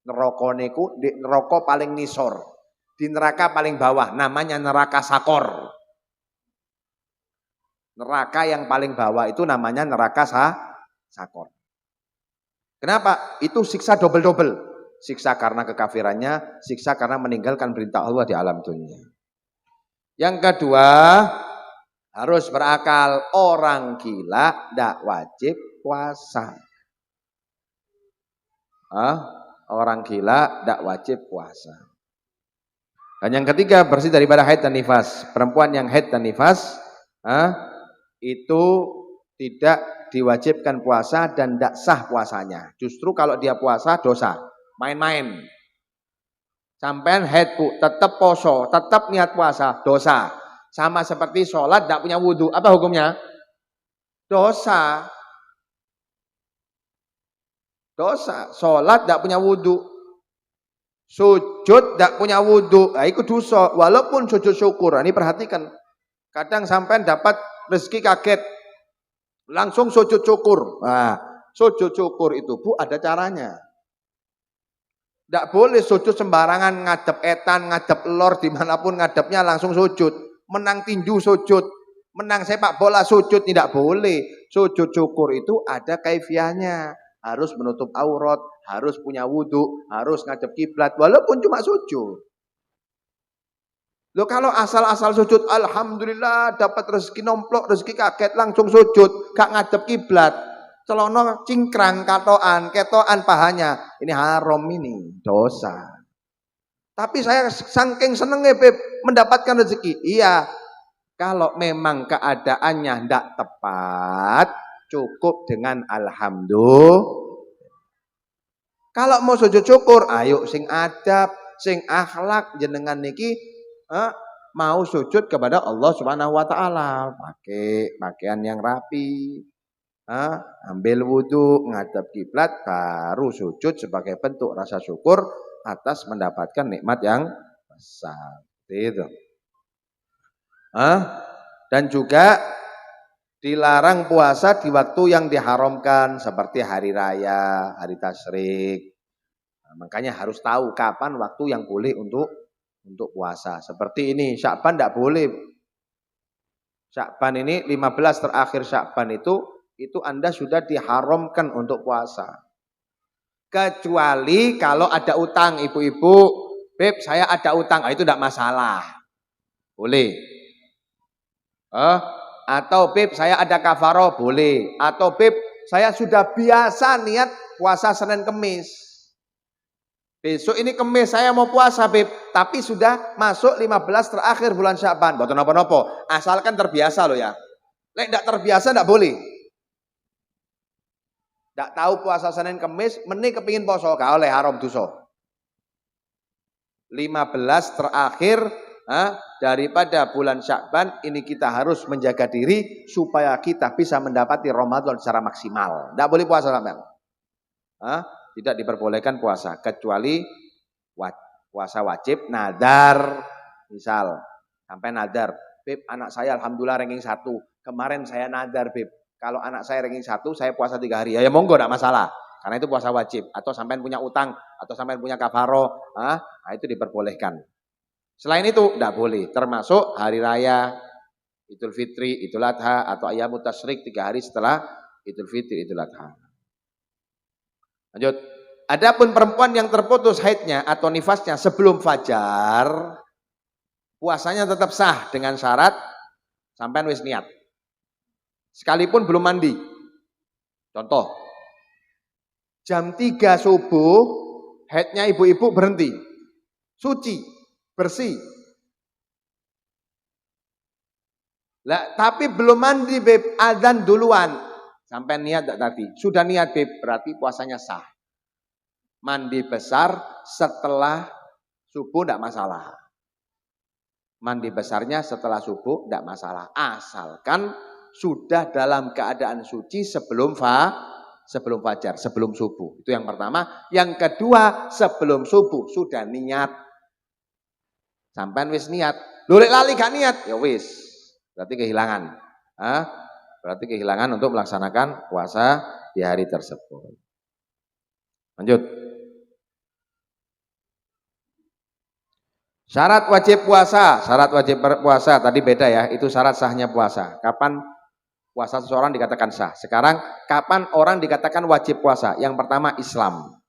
neraka niku di neraka paling nisor, di neraka paling bawah, namanya neraka sakor. Neraka yang paling bawah itu namanya neraka sakor. Kenapa? Itu siksa double-double. Siksa karena kekafirannya, siksa karena meninggalkan perintah Allah di alam dunia. Yang kedua, harus berakal. Orang gila tidak wajib puasa. Orang gila tidak wajib puasa. Dan yang ketiga, bersih daripada haid dan nifas. Perempuan yang haid dan nifas itu tidak diwajibkan puasa dan tidak sah puasanya. Justru kalau dia puasa dosa, main-main. Sampean haid bu, tetap poso, tetap niat puasa, dosa. Sama seperti sholat tidak punya wudhu, apa hukumnya? Dosa. Dosa, sholat tidak punya wudhu, sujud tidak punya wudhu, itu dosa. Walaupun sujud syukur, ini perhatikan. Kadang sampai dapat rezeki kaget, langsung sujud syukur. Nah, sujud syukur itu bu ada caranya. Tidak boleh sujud sembarangan, ngadep etan, ngadep lor, dimanapun ngadepnya langsung sujud. Menang tinju sujud, menang sepak bola sujud, tidak boleh. Sujud syukur itu ada kaifiahnya. Harus menutup aurat, harus punya wudhu, harus ngadep kiblat, walaupun cuma sujud. Loh kalau asal-asal sujud, alhamdulillah dapat rezeki nomplok, rezeki kaget langsung sujud, gak ngadep kiblat, celono cingkrang, ketoan pahanya, ini haram, ini dosa. Tapi saya saking senengnya Beb mendapatkan rezeki. Iya, kalau memang keadaannya tidak tepat, cukup dengan alhamdulillah. Kalau mau sujud syukur, ayo sing adab, sing akhlak jenengan niki mau sujud kepada Allah Subhanahu wa taala, pakai pakaian yang rapi. Ambil wudhu, ngadep kiblat, baru sujud sebagai bentuk rasa syukur atas mendapatkan nikmat yang besar. Itu. Dan juga dilarang puasa di waktu yang diharamkan seperti hari raya, hari tasyrik. Makanya harus tahu kapan waktu yang boleh untuk puasa. Seperti ini, Sya'ban tidak boleh. Sya'ban ini 15 terakhir Sya'ban itu Anda sudah diharamkan untuk puasa. Kecuali kalau ada utang, ibu-ibu, Beb saya ada utang, itu tidak masalah. Boleh. Atau Beb saya ada kafaroh, boleh. Atau Beb saya sudah biasa niat puasa Senin Kemis. Besok ini Kemis saya mau puasa Beb, tapi sudah masuk 15 terakhir bulan Sya'ban. Boten napa-napa, asalkan terbiasa loh ya. Lek tidak terbiasa tidak boleh. Tidak tahu puasa Senin Kemis, meni kepingin poso, gak oleh, haram dosa. 15 terakhir daripada bulan Sya'ban ini kita harus menjaga diri supaya kita bisa mendapati Ramadan secara maksimal. Tidak boleh puasa sampean. Tidak diperbolehkan puasa kecuali puasa wajib nadar. Misal sampai nadar, Beb, anak saya alhamdulillah ranking 1. Kemarin saya nadar, Beb, kalau anak saya ranking 1 saya puasa 3 hari. Ya monggo, enggak masalah. Karena itu puasa wajib. Atau sampai punya utang, atau sampai punya kafaro, itu diperbolehkan. Selain itu enggak boleh. Termasuk hari raya, Idul Fitri, Idul Adha, atau Ayyamut Tasyrik 3 hari setelah Idul Fitri, Idul Adha. Lanjut. Adapun perempuan yang terputus haidnya atau nifasnya sebelum fajar, puasanya tetap sah dengan syarat sampean wis niat. Sekalipun belum mandi. Contoh, jam 3 subuh haidnya ibu-ibu berhenti. Suci, bersih. Lah, tapi belum mandi, Beb, adzan duluan. Sampai niat tadi. Sudah niat, Beb, berarti puasanya sah. Mandi besar setelah subuh tidak masalah. Mandi besarnya setelah subuh tidak masalah. Asalkan sudah dalam keadaan suci sebelum fajar, sebelum subuh. Itu yang pertama. Yang kedua, sebelum subuh sudah niat. Sampai wis niat. Lulek lali gak niat, ya wis. Berarti kehilangan. Berarti kehilangan untuk melaksanakan puasa di hari tersebut. Lanjut. Syarat wajib puasa tadi beda ya, itu syarat sahnya puasa. Kapan puasa seseorang dikatakan sah? Sekarang kapan orang dikatakan wajib puasa? Yang pertama Islam.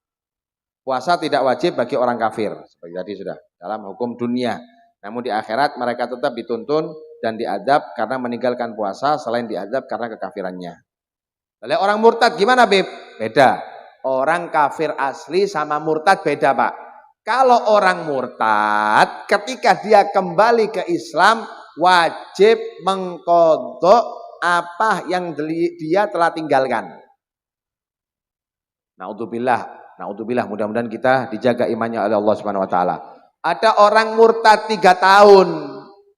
Puasa tidak wajib bagi orang kafir, seperti tadi sudah dalam hukum dunia. Namun di akhirat mereka tetap dituntun dan diadab karena meninggalkan puasa, selain diadab karena kekafirannya. Lalu orang murtad gimana, Beb? Beda. Orang kafir asli sama murtad beda, Pak. Kalau orang murtad, ketika dia kembali ke Islam, wajib mengqadha apa yang dia telah tinggalkan. Naudzubillah, mudah-mudahan kita dijaga imannya oleh Allah Subhanahu wa taala. Ada orang murtad 3 tahun.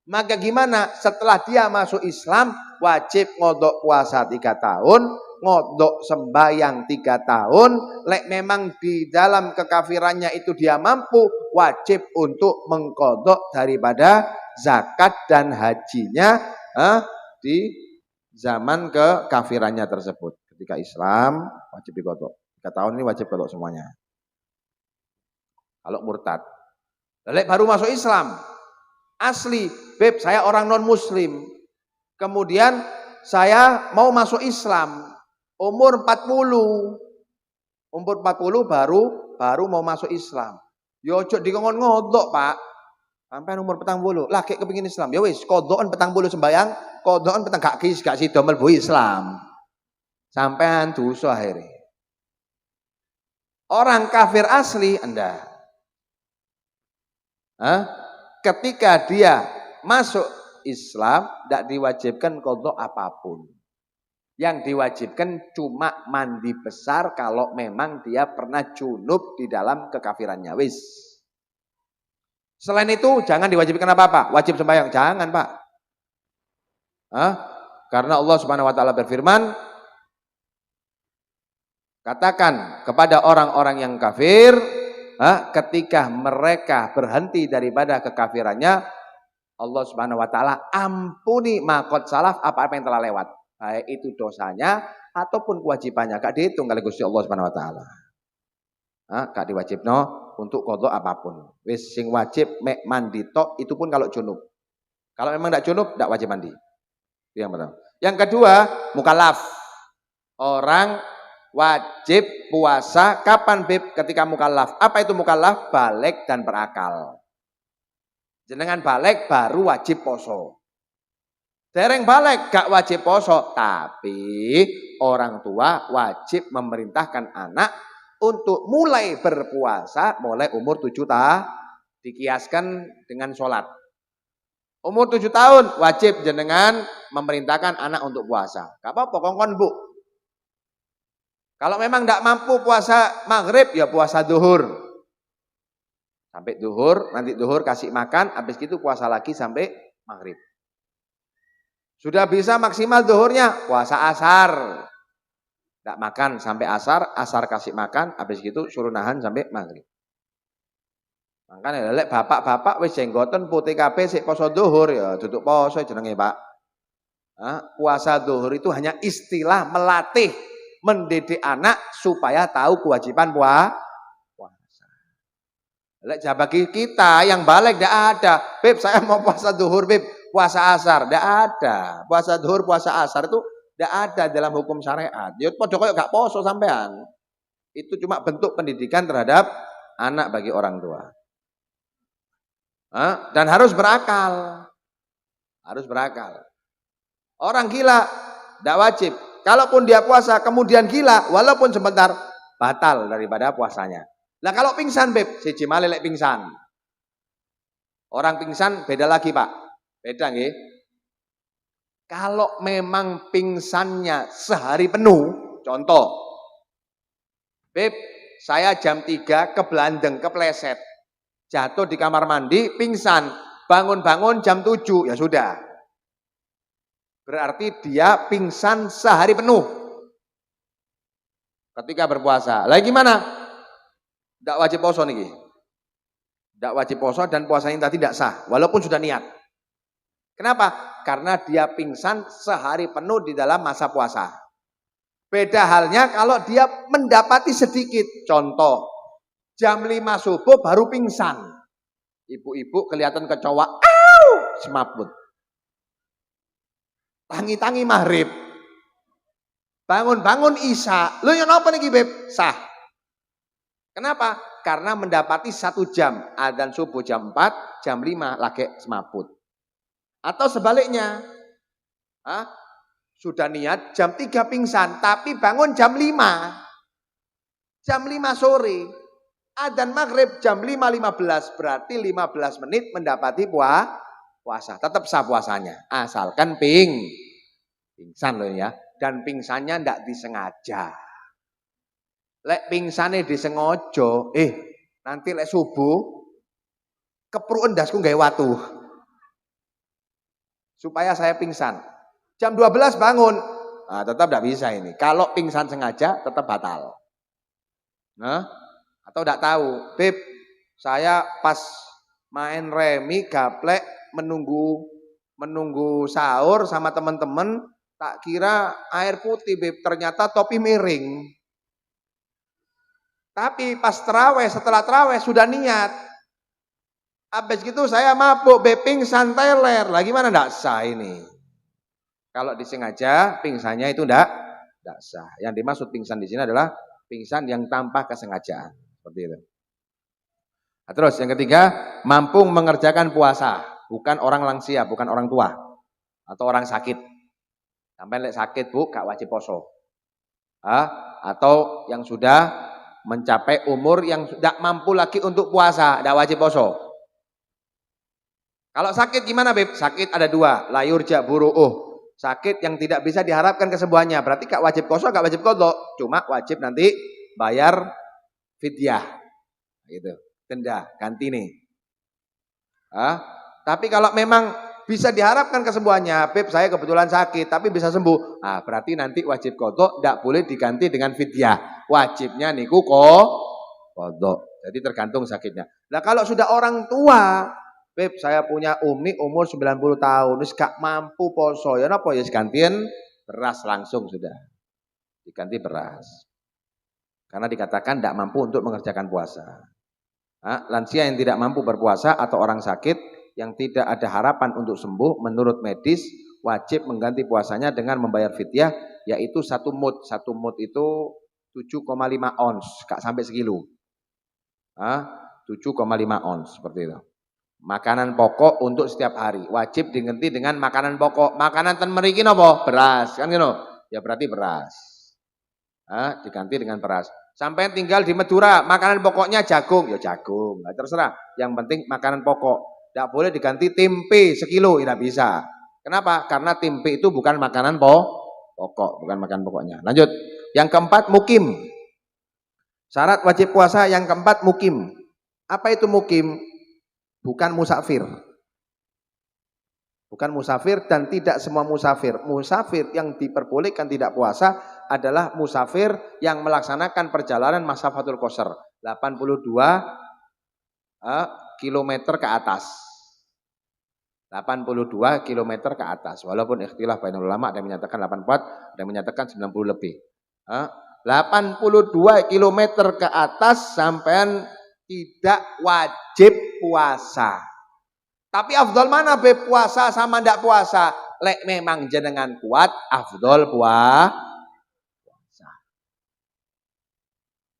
Maka gimana? Setelah dia masuk Islam, wajib ngodok puasa 3 tahun, ngodok sembahyang 3 tahun. Lek memang di dalam kekafirannya itu dia mampu, wajib untuk mengkodok daripada zakat dan hajinya di zaman kekafirannya tersebut. Ketika Islam wajib dikodok 3 tahun, ini wajib kodok semuanya. Kalau murtad, lek baru masuk Islam asli, Beb, saya orang non muslim, kemudian saya mau masuk Islam umur 40 baru mau masuk Islam. Yo ojo dikongkon ngodok, Pak. Sampai umur 40, lah kayak kepengin Islam. Ya wis, kodokan 40 sembayang, kodokan petang gak sida mlebu Islam. Sampean dosa akhirnya. Orang kafir asli Anda. Ketika dia masuk Islam, tidak diwajibkan qadha apapun. Yang diwajibkan cuma mandi besar kalau memang dia pernah junub di dalam kekafirannya. Wis. Selain itu jangan diwajibkan apa-apa. Wajib sembahyang, jangan, Pak. Karena Allah Subhanahu wa taala berfirman, katakan kepada orang-orang yang kafir, ketika mereka berhenti daripada kekafirannya, Allah Subhanahu wa taala ampuni makot salaf apa yang telah lewat, baik itu dosanya ataupun kewajibannya, gak dihitung oleh Gusti Allah Subhanahu wa taala. Gak diwajibno untuk qadha apapun. Wis sing wajib mek mandi tok, itu pun kalau junub. Kalau memang ndak junub ndak wajib mandi. Itu yang pertama. Yang kedua, mukallaf. Orang wajib puasa kapan, Beb? Ketika mukallaf. Apa itu mukallaf? Baligh dan berakal. Jenengan baligh baru wajib poso. Dereng baligh gak wajib poso, tapi orang tua wajib memerintahkan anak untuk mulai berpuasa mulai umur 7 tahun. Dikiaskan dengan sholat. Umur 7 tahun wajib jenengan memerintahkan anak untuk puasa. Gak apa-apa, kongkon Bu. Kalau memang tidak mampu puasa maghrib, ya puasa duhur. Sampai duhur, nanti duhur kasih makan, habis itu puasa lagi sampai maghrib. Sudah bisa maksimal duhurnya, puasa asar. Tidak makan sampai asar, asar kasih makan, habis gitu suruh nahan sampai maghrib. Makanya lek bapak-bapak wis jenggoten putih kabeh sik poso zuhur ya duduk poso jenenge, Pak. Puasa zuhur itu hanya istilah melatih, mendidik anak supaya tahu kewajiban puasa. Lek bagi kita yang balik tidak ada. Beb, saya mau puasa zuhur, Beb, puasa asar, tidak ada. Puasa zuhur, puasa asar itu tidak ada dalam hukum syariat. Ya padha koyo gak poso sampean. Itu cuma bentuk pendidikan terhadap anak bagi orang tua. Dan harus berakal. Harus berakal. Orang gila tidak wajib. Kalaupun dia puasa kemudian gila, walaupun sebentar, batal daripada puasanya. Lah kalau pingsan, Beb, siji male lek pingsan. Orang pingsan beda lagi, Pak. Beda nggih. Kalau memang pingsannya sehari penuh, contoh, Beb, saya jam 3 kebelandeng, kepleset. Jatuh di kamar mandi, pingsan. Bangun-bangun jam 7, ya sudah. Berarti dia pingsan sehari penuh ketika berpuasa. Lah gimana? Tidak wajib poso nih. Tidak wajib poso dan puasanya tadi tidak sah, walaupun sudah niat. Kenapa? Karena dia pingsan sehari penuh di dalam masa puasa. Beda halnya kalau dia mendapati sedikit. Contoh, jam 5 subuh baru pingsan. Ibu-ibu kelihatan kecoa, semaput. Tangi-tangi maghrib. Bangun-bangun isya. Lu yang apa nih, Beb? Sah. Kenapa? Karena mendapati 1 jam. Adzan subuh jam 4, jam 5 lagi semaput. Atau sebaliknya. Sudah niat jam 3 pingsan, tapi bangun jam 5. Jam 5 sore. Adzan maghrib jam 5.15. Berarti 15 menit mendapati puasa. Tetap sah puasanya. Asalkan pingsan loh ya. Dan pingsannya tidak disengaja. Lek pingsane disengaja, nanti lek subuh kepruen dasku gawe watu. Supaya saya pingsan. Jam 12 bangun. Nah, tetap tidak bisa ini. Kalau pingsan sengaja tetap batal. Atau tidak tahu, Beb, saya pas main remi gaplek menunggu sahur sama teman-teman, tak kira air putih, Beb, ternyata topi miring. Tapi pas terawih, setelah terawih sudah niat. Habis gitu saya mabuk, Beb, pingsan teler. Lah gimana enggak sah ini? Kalau disengaja, pingsannya itu enggak sah. Yang dimaksud pingsan di sini adalah pingsan yang tanpa kesengajaan. Seperti itu. Nah, terus yang ketiga, mampu mengerjakan puasa. Bukan orang lansia, bukan orang tua. Atau orang sakit. Sampai lek sakit, Bu, gak wajib poso. Atau yang sudah mencapai umur yang tidak mampu lagi untuk puasa, tidak wajib poso. Kalau sakit gimana, Beb? Sakit ada 2, layurja buru'uh. Sakit yang tidak bisa diharapkan kesembuhannya. Berarti gak wajib poso, gak wajib qadha. Cuma wajib nanti bayar fidyah. Gitu. Denda, ganti nih. Tapi kalau memang bisa diharapkan kesembuhannya, Beb, saya kebetulan sakit tapi bisa sembuh. Berarti nanti wajib qadha, tidak boleh diganti dengan fidyah. Wajibnya niku qadha. Jadi tergantung sakitnya. Nah, kalau sudah orang tua, Beb, saya punya umi umur 90 tahun, wis gak mampu poso, ya napa ya gantian beras langsung sudah. Diganti beras. Karena dikatakan tidak mampu untuk mengerjakan puasa. Lansia yang tidak mampu berpuasa atau orang sakit yang tidak ada harapan untuk sembuh, menurut medis wajib mengganti puasanya dengan membayar fidyah, yaitu 1 mud. 1 mud itu 7,5 ons, gak sampai sekilo. 7,5 ons seperti itu. Makanan pokok untuk setiap hari wajib diganti dengan makanan pokok. Makanan ten mriki napa? Beras, kan ngono. Ya berarti beras. Diganti dengan beras. Sampai tinggal di Madura, makanan pokoknya jagung, ya jagung. Nah, terserah. Yang penting makanan pokok. Tidak boleh diganti tempe sekilo, tidak bisa. Kenapa? Karena tempe itu bukan makanan pokok, bukan makanan pokoknya. Lanjut. Yang keempat, mukim. Syarat wajib puasa yang keempat, mukim. Apa itu mukim? Bukan musafir. Bukan musafir dan tidak semua musafir. Musafir yang diperbolehkan tidak puasa adalah musafir yang melaksanakan perjalanan masafatul qasar 82 kilometer ke atas. 82 kilometer ke atas. Walaupun ikhtilaf bainal ulama, ada yang menyatakan 84, ada yang menyatakan 90 lebih. 82 kilometer ke atas sampean tidak wajib puasa. Tapi afdol mana puasa sama ndak puasa? Lek memang jenengan kuat, afdol puasa.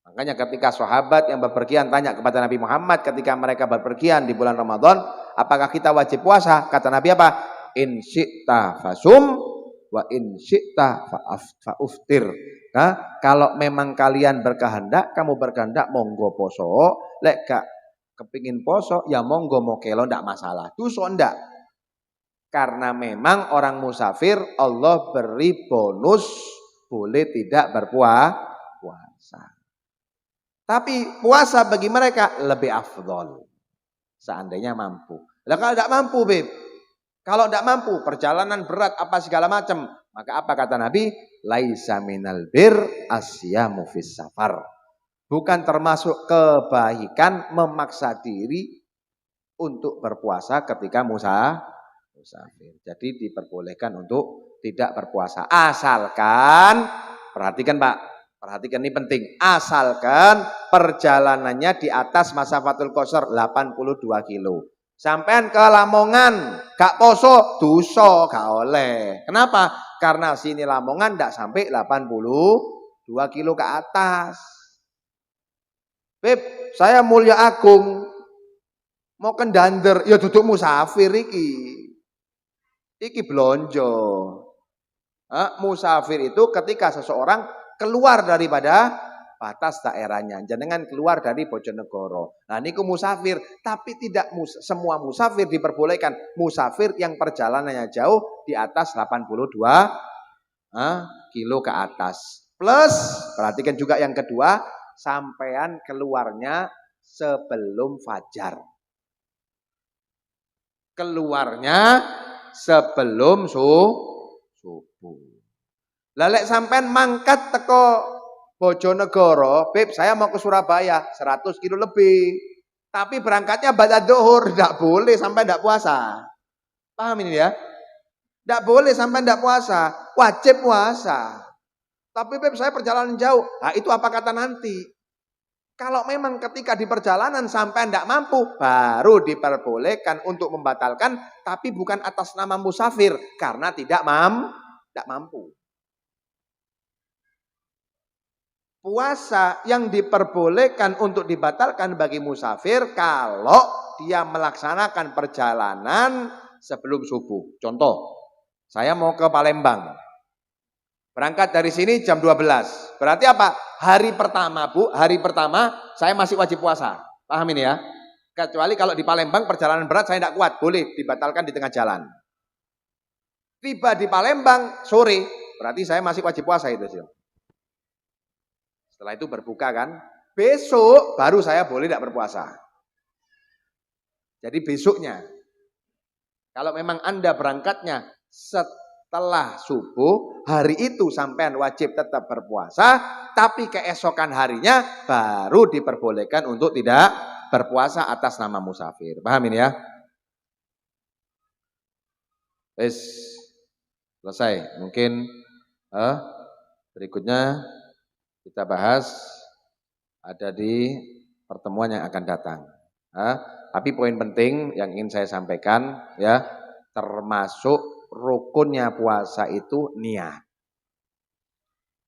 Makanya ketika sahabat yang bepergian tanya kepada Nabi Muhammad ketika mereka bepergian di bulan Ramadan, apakah kita wajib puasa? Kata Nabi apa? In syi'ta fasum wa in syi'ta fa'uftir. Nah, kalau memang kalian berkehendak, kamu berkehendak monggo poso, lek gak kepingin poso ya monggo mokelo ndak masalah. Dosa ndak. Karena memang orang musafir Allah beri bonus boleh tidak berpuasa. Tapi puasa bagi mereka lebih afdol. Seandainya mampu. Lah kalau tidak mampu, Beb. Kalau tidak mampu, perjalanan berat apa segala macam, maka apa kata Nabi? Laisa minal bir asyamu fis safar. Bukan termasuk kebaikan memaksa diri untuk berpuasa ketika musafir. Jadi diperbolehkan untuk tidak berpuasa. Asalkan, perhatikan Pak, perhatikan ini penting. Asalkan perjalanannya di atas masafatul qasar 82 kilo. Sampean ke Lamongan, gak poso, dosa, gak oleh. Kenapa? Karena sini Lamongan ndak sampai 82 kilo ke atas. Beb, saya Mulia Agung mau ke Dander, ya duduk musafir iki. Iki blonjo. Musafir itu ketika seseorang keluar daripada batas daerahnya. Jenengan keluar dari Bojonegoro. Nah niku musafir, tapi tidak semua musafir diperbolehkan. Musafir yang perjalanannya jauh di atas 82 kilo ke atas. Plus, perhatikan juga yang kedua, sampean keluarnya sebelum fajar. Keluarnya sebelum subuh. Lalek sampean mangkat teko Bojonegoro, Beb, saya mau ke Surabaya, 100 kilo lebih. Tapi berangkatnya ba'da zuhur, tidak boleh sampai tidak puasa. Paham ini ya? Tidak boleh sampai tidak puasa, wajib puasa. Tapi Beb, saya perjalanan jauh. Nah, itu apa kata nanti? Kalau memang ketika di perjalanan sampai tidak mampu, baru diperbolehkan untuk membatalkan, tapi bukan atas nama musafir, karena tidak mampu. Puasa yang diperbolehkan untuk dibatalkan bagi musafir kalau dia melaksanakan perjalanan sebelum subuh. Contoh, saya mau ke Palembang. Berangkat dari sini jam 12. Berarti apa? Hari pertama, Bu, hari pertama saya masih wajib puasa. Paham ini ya? Kecuali kalau di Palembang perjalanan berat saya tidak kuat, boleh dibatalkan di tengah jalan. Tiba di Palembang sore, berarti saya masih wajib puasa itu sih. Setelah itu berbuka kan, besok baru saya boleh tidak berpuasa. Jadi besoknya, kalau memang Anda berangkatnya setelah subuh, hari itu sampean wajib tetap berpuasa, tapi keesokan harinya baru diperbolehkan untuk tidak berpuasa atas nama musafir. Paham ini ya? Wes, selesai. Mungkin berikutnya kita bahas ada di pertemuan yang akan datang. Tapi poin penting yang ingin saya sampaikan ya, termasuk rukunnya puasa itu niat.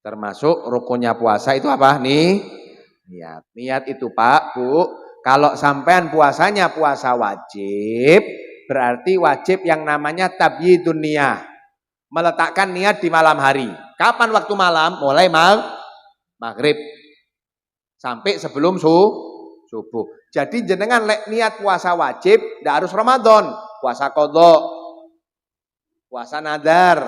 Termasuk rukunnya puasa itu apa nih? Niat. Niat itu Pak, Bu, kalau sampean puasanya puasa wajib, berarti wajib yang namanya tabyidun niyah. Meletakkan niat di malam hari. Kapan waktu malam? Mulai maghrib sampai sebelum subuh. Jadi jenengan niat puasa wajib, tidak harus Ramadan, puasa qadha, puasa nadar,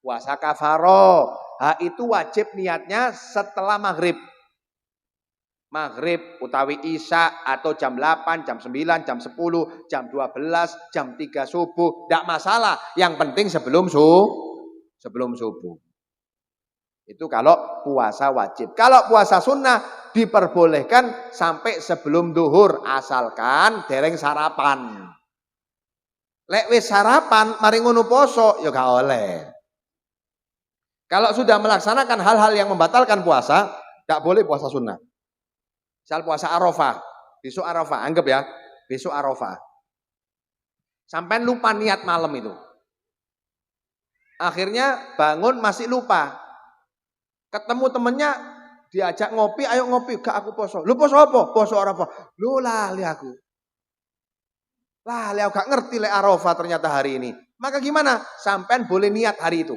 puasa kafaro. Itu wajib niatnya setelah maghrib. Maghrib utawi isya atau jam 8, jam 9, jam 10, jam 12, jam 3 subuh, tidak masalah. Yang penting sebelum subuh. Itu kalau puasa wajib. Kalau puasa sunnah diperbolehkan sampai sebelum duhur asalkan dereng sarapan. Lek wis sarapan mari ngono poso ya gak oleh. Kalau sudah melaksanakan hal-hal yang membatalkan puasa, gak boleh puasa sunnah. Misal puasa Arafah, besok Arafah, anggap ya, besok Arafah. Sampai lupa niat malam itu. Akhirnya bangun masih lupa. Ketemu temennya, diajak ngopi, ayo ngopi, gak aku poso. Lu poso apa? Poso Arafah. Lu lali aku. Lali aku gak ngerti lek Arafah ternyata hari ini. Maka gimana? Sampai boleh niat hari itu.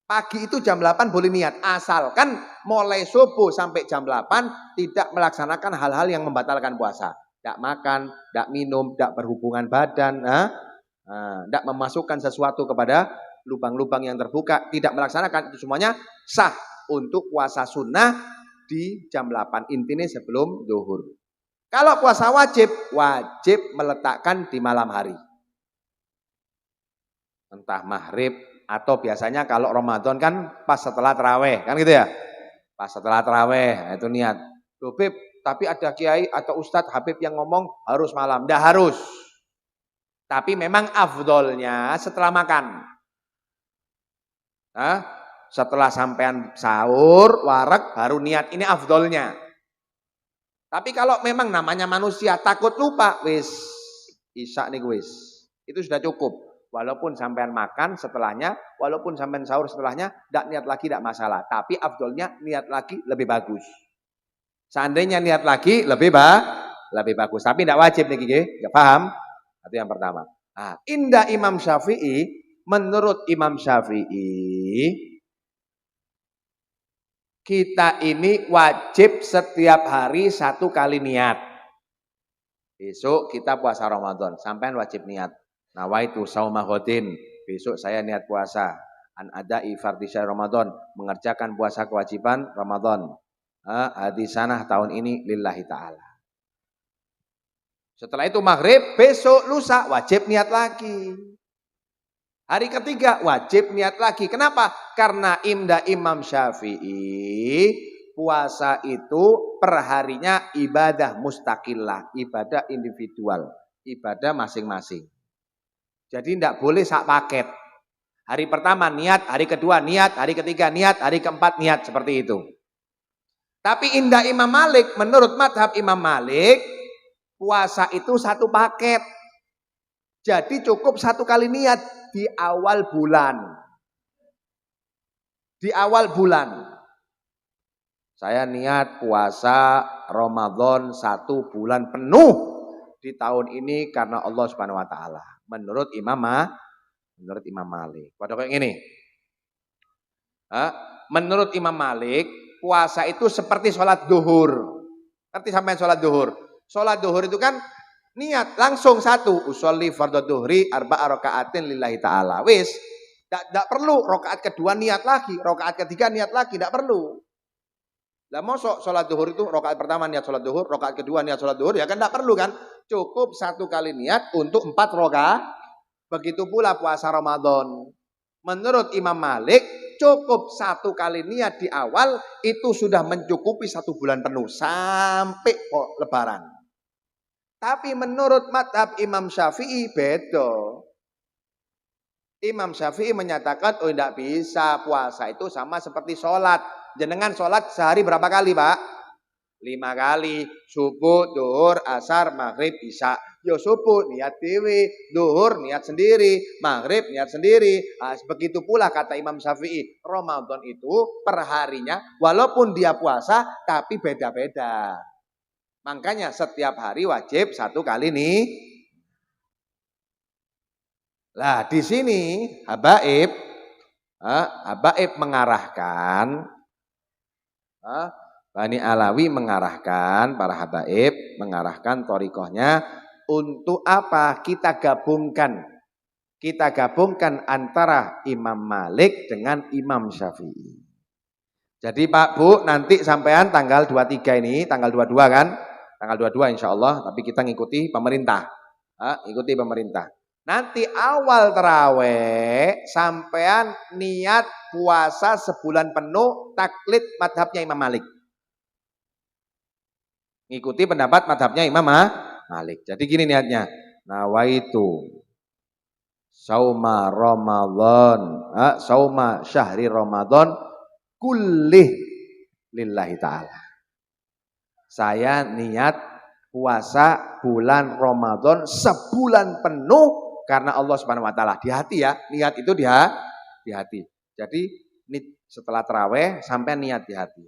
Pagi itu jam 8 boleh niat. Asalkan mulai subuh sampai jam 8 tidak melaksanakan hal-hal yang membatalkan puasa. Tidak makan, tidak minum, tidak berhubungan badan. Tidak memasukkan sesuatu kepada lubang-lubang yang terbuka. Tidak melaksanakan. Itu semuanya sah untuk puasa sunnah di jam 8. Intinya sebelum zuhur. Kalau puasa wajib, wajib meletakkan di malam hari. Entah maghrib, atau biasanya kalau Ramadan kan pas setelah taraweh, kan gitu ya. Pas setelah taraweh, itu niat. Loh Beb, tapi ada kiai atau ustadz Habib yang ngomong harus malam. Tidak harus. Tapi memang afdolnya setelah makan. Setelah sampean sahur, wareg, baru niat. Ini afdolnya. Tapi kalau memang namanya manusia takut lupa, wis isya nih wis. Itu sudah cukup. Walaupun sampean makan setelahnya, walaupun sampean sahur setelahnya, tidak niat lagi tidak masalah. Tapi afdolnya niat lagi lebih bagus. Seandainya niat lagi lebih bagus. Tapi tidak wajib nih Kiki, nggak paham? Itu yang pertama. Indah Imam Syafi'i, menurut Imam Syafi'i, kita ini wajib setiap hari 1 kali niat. Besok kita puasa Ramadan, sampean wajib niat. Nawaitu sauma ghadin, besok saya niat puasa. An ada'i fardhi syahr Ramadan, mengerjakan puasa kewajiban Ramadan. Hadisanah tahun ini lillahi ta'ala. Setelah itu maghrib, besok lusa wajib niat lagi. Hari ketiga wajib niat lagi. Kenapa? Karena Imam Syafi'i, puasa itu perharinya ibadah mustaqillah, ibadah individual, ibadah masing-masing. Jadi tidak boleh sak paket. Hari pertama niat, hari kedua niat, hari ketiga niat, hari keempat niat, seperti itu. Tapi indah Imam Malik, menurut madhab Imam Malik, puasa itu 1 paket. Jadi cukup 1 kali niat di awal bulan. Di awal bulan. Saya niat puasa Ramadan 1 bulan penuh di tahun ini karena Allah Subhanahu wa taala. Menurut Imam Malik. Pada kayak gini. Menurut Imam Malik, puasa itu seperti sholat duhur. Ngerti sampai sholat duhur? Sholat duhur itu kan niat langsung 1. Usolli fardhu duhri 4 rakaatin lillahi ta'ala. Wis, tidak perlu rakaat kedua niat lagi, rakaat ketiga niat lagi, tidak perlu. Lah mosok sholat duhur itu rakaat pertama niat sholat duhur, rakaat kedua niat sholat duhur, ya kan tidak perlu kan? Cukup 1 kali niat untuk 4 rakaat. Begitu pula puasa Ramadan. Menurut Imam Malik, cukup 1 kali niat di awal itu sudah mencukupi 1 bulan penuh sampai Lebaran. Tapi menurut madhab Imam Syafi'i beda. Imam Syafi'i menyatakan, oh tidak bisa, puasa itu sama seperti sholat. Jenengan sholat sehari berapa kali Pak? 5 kali, subuh, duhur, asar, maghrib, isya. Yo subuh niat dewe, duhur niat sendiri, maghrib niat sendiri. Begitu pula kata Imam Syafi'i, Ramadan itu perharinya walaupun dia puasa tapi beda-beda. Makanya setiap hari wajib 1 kali nih. Lah di sini habaib mengarahkan, Bani Alawi mengarahkan, para habaib mengarahkan thoriqohnya untuk apa? Kita gabungkan antara Imam Malik dengan Imam Syafi'i. Jadi Pak Bu, nanti sampean tanggal 23 ini, tanggal 22 kan? Tanggal 22 insya Allah, tapi kita ngikuti pemerintah. Ikuti pemerintah. Nanti awal terawih sampean niat puasa sebulan penuh taklid madhabnya Imam Malik. Ngikuti pendapat madhabnya Imam Malik. Jadi gini niatnya. Nawaitu sauma Ramadan, sauma syahri Ramadan kullih lillahi ta'ala. Saya niat puasa bulan Ramadan sebulan penuh karena Allah Subhanahu wa taala. Di hati ya, niat itu di hati. Jadi setelah tarawih sampai niat di hati.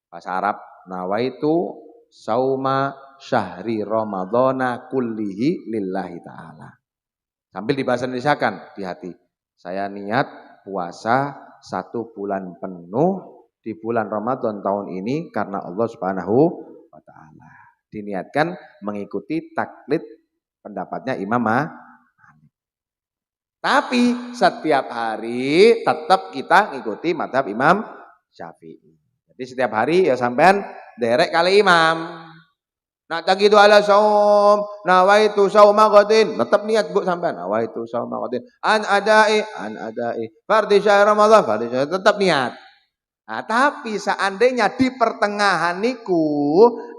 Bahasa Arab nawaitu sauma syahri ramadhana kullihi lillahi ta'ala. Sambil dibahasa Indonesiakan di hati. Saya niat puasa 1 bulan penuh di bulan Ramadan tahun ini karena Allah Subhanahu wa taala. Diniatkan mengikuti taklid pendapatnya Imam Malik. Tapi setiap hari tetap kita ngikuti madhab Imam Syafi'i. Jadi setiap hari ya sampean derek kali imam. Nak tagidu ala saum, nawaitu sauma ghadin. Tetap niat Bu sampean, nawaitu sauma ghadin. An adai, fardhi syahr Ramadan, fardhi syahr, tetap niat. Nah, tapi seandainya di pertengahan niku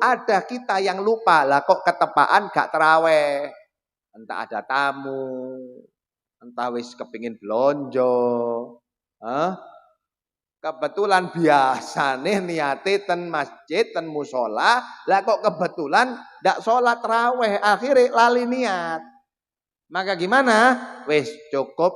ada kita yang lupa, lah kok ketepaan gak terawih. Entah ada tamu, entah wis kepingin blonjo. Kebetulan biasane niate ten masjid, ten musola, lah kok kebetulan ndak sholat raweh, akhirnya lali niat. Maka gimana? Wis cukup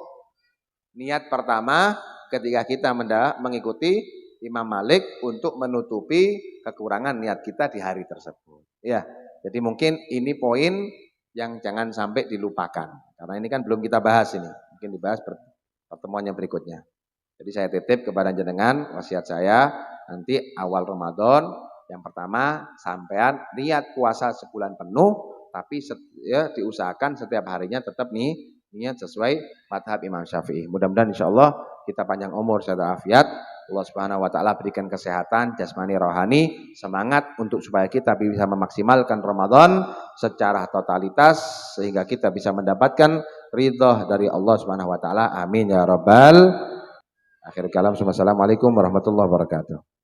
niat pertama ketika kita mengikuti Imam Malik untuk menutupi kekurangan niat kita di hari tersebut. Ya, jadi mungkin ini poin yang jangan sampai dilupakan. Karena ini kan belum kita bahas ini, mungkin dibahas pertemuan yang berikutnya. Jadi saya titip kepada jenengan wasiat saya nanti awal Ramadan yang pertama sampean niat puasa sebulan penuh tapi ya diusahakan setiap harinya tetap niat sesuai madhab Imam Syafi'i. Mudah-mudahan insyaallah kita panjang umur sehat afiat. Allah Subhanahu wa taala berikan kesehatan jasmani rohani, semangat untuk supaya kita bisa memaksimalkan Ramadan secara totalitas sehingga kita bisa mendapatkan ridha dari Allah Subhanahu wa taala. Amin ya rabbal akhir kalam. Assalamualaikum warahmatullahi wabarakatuh.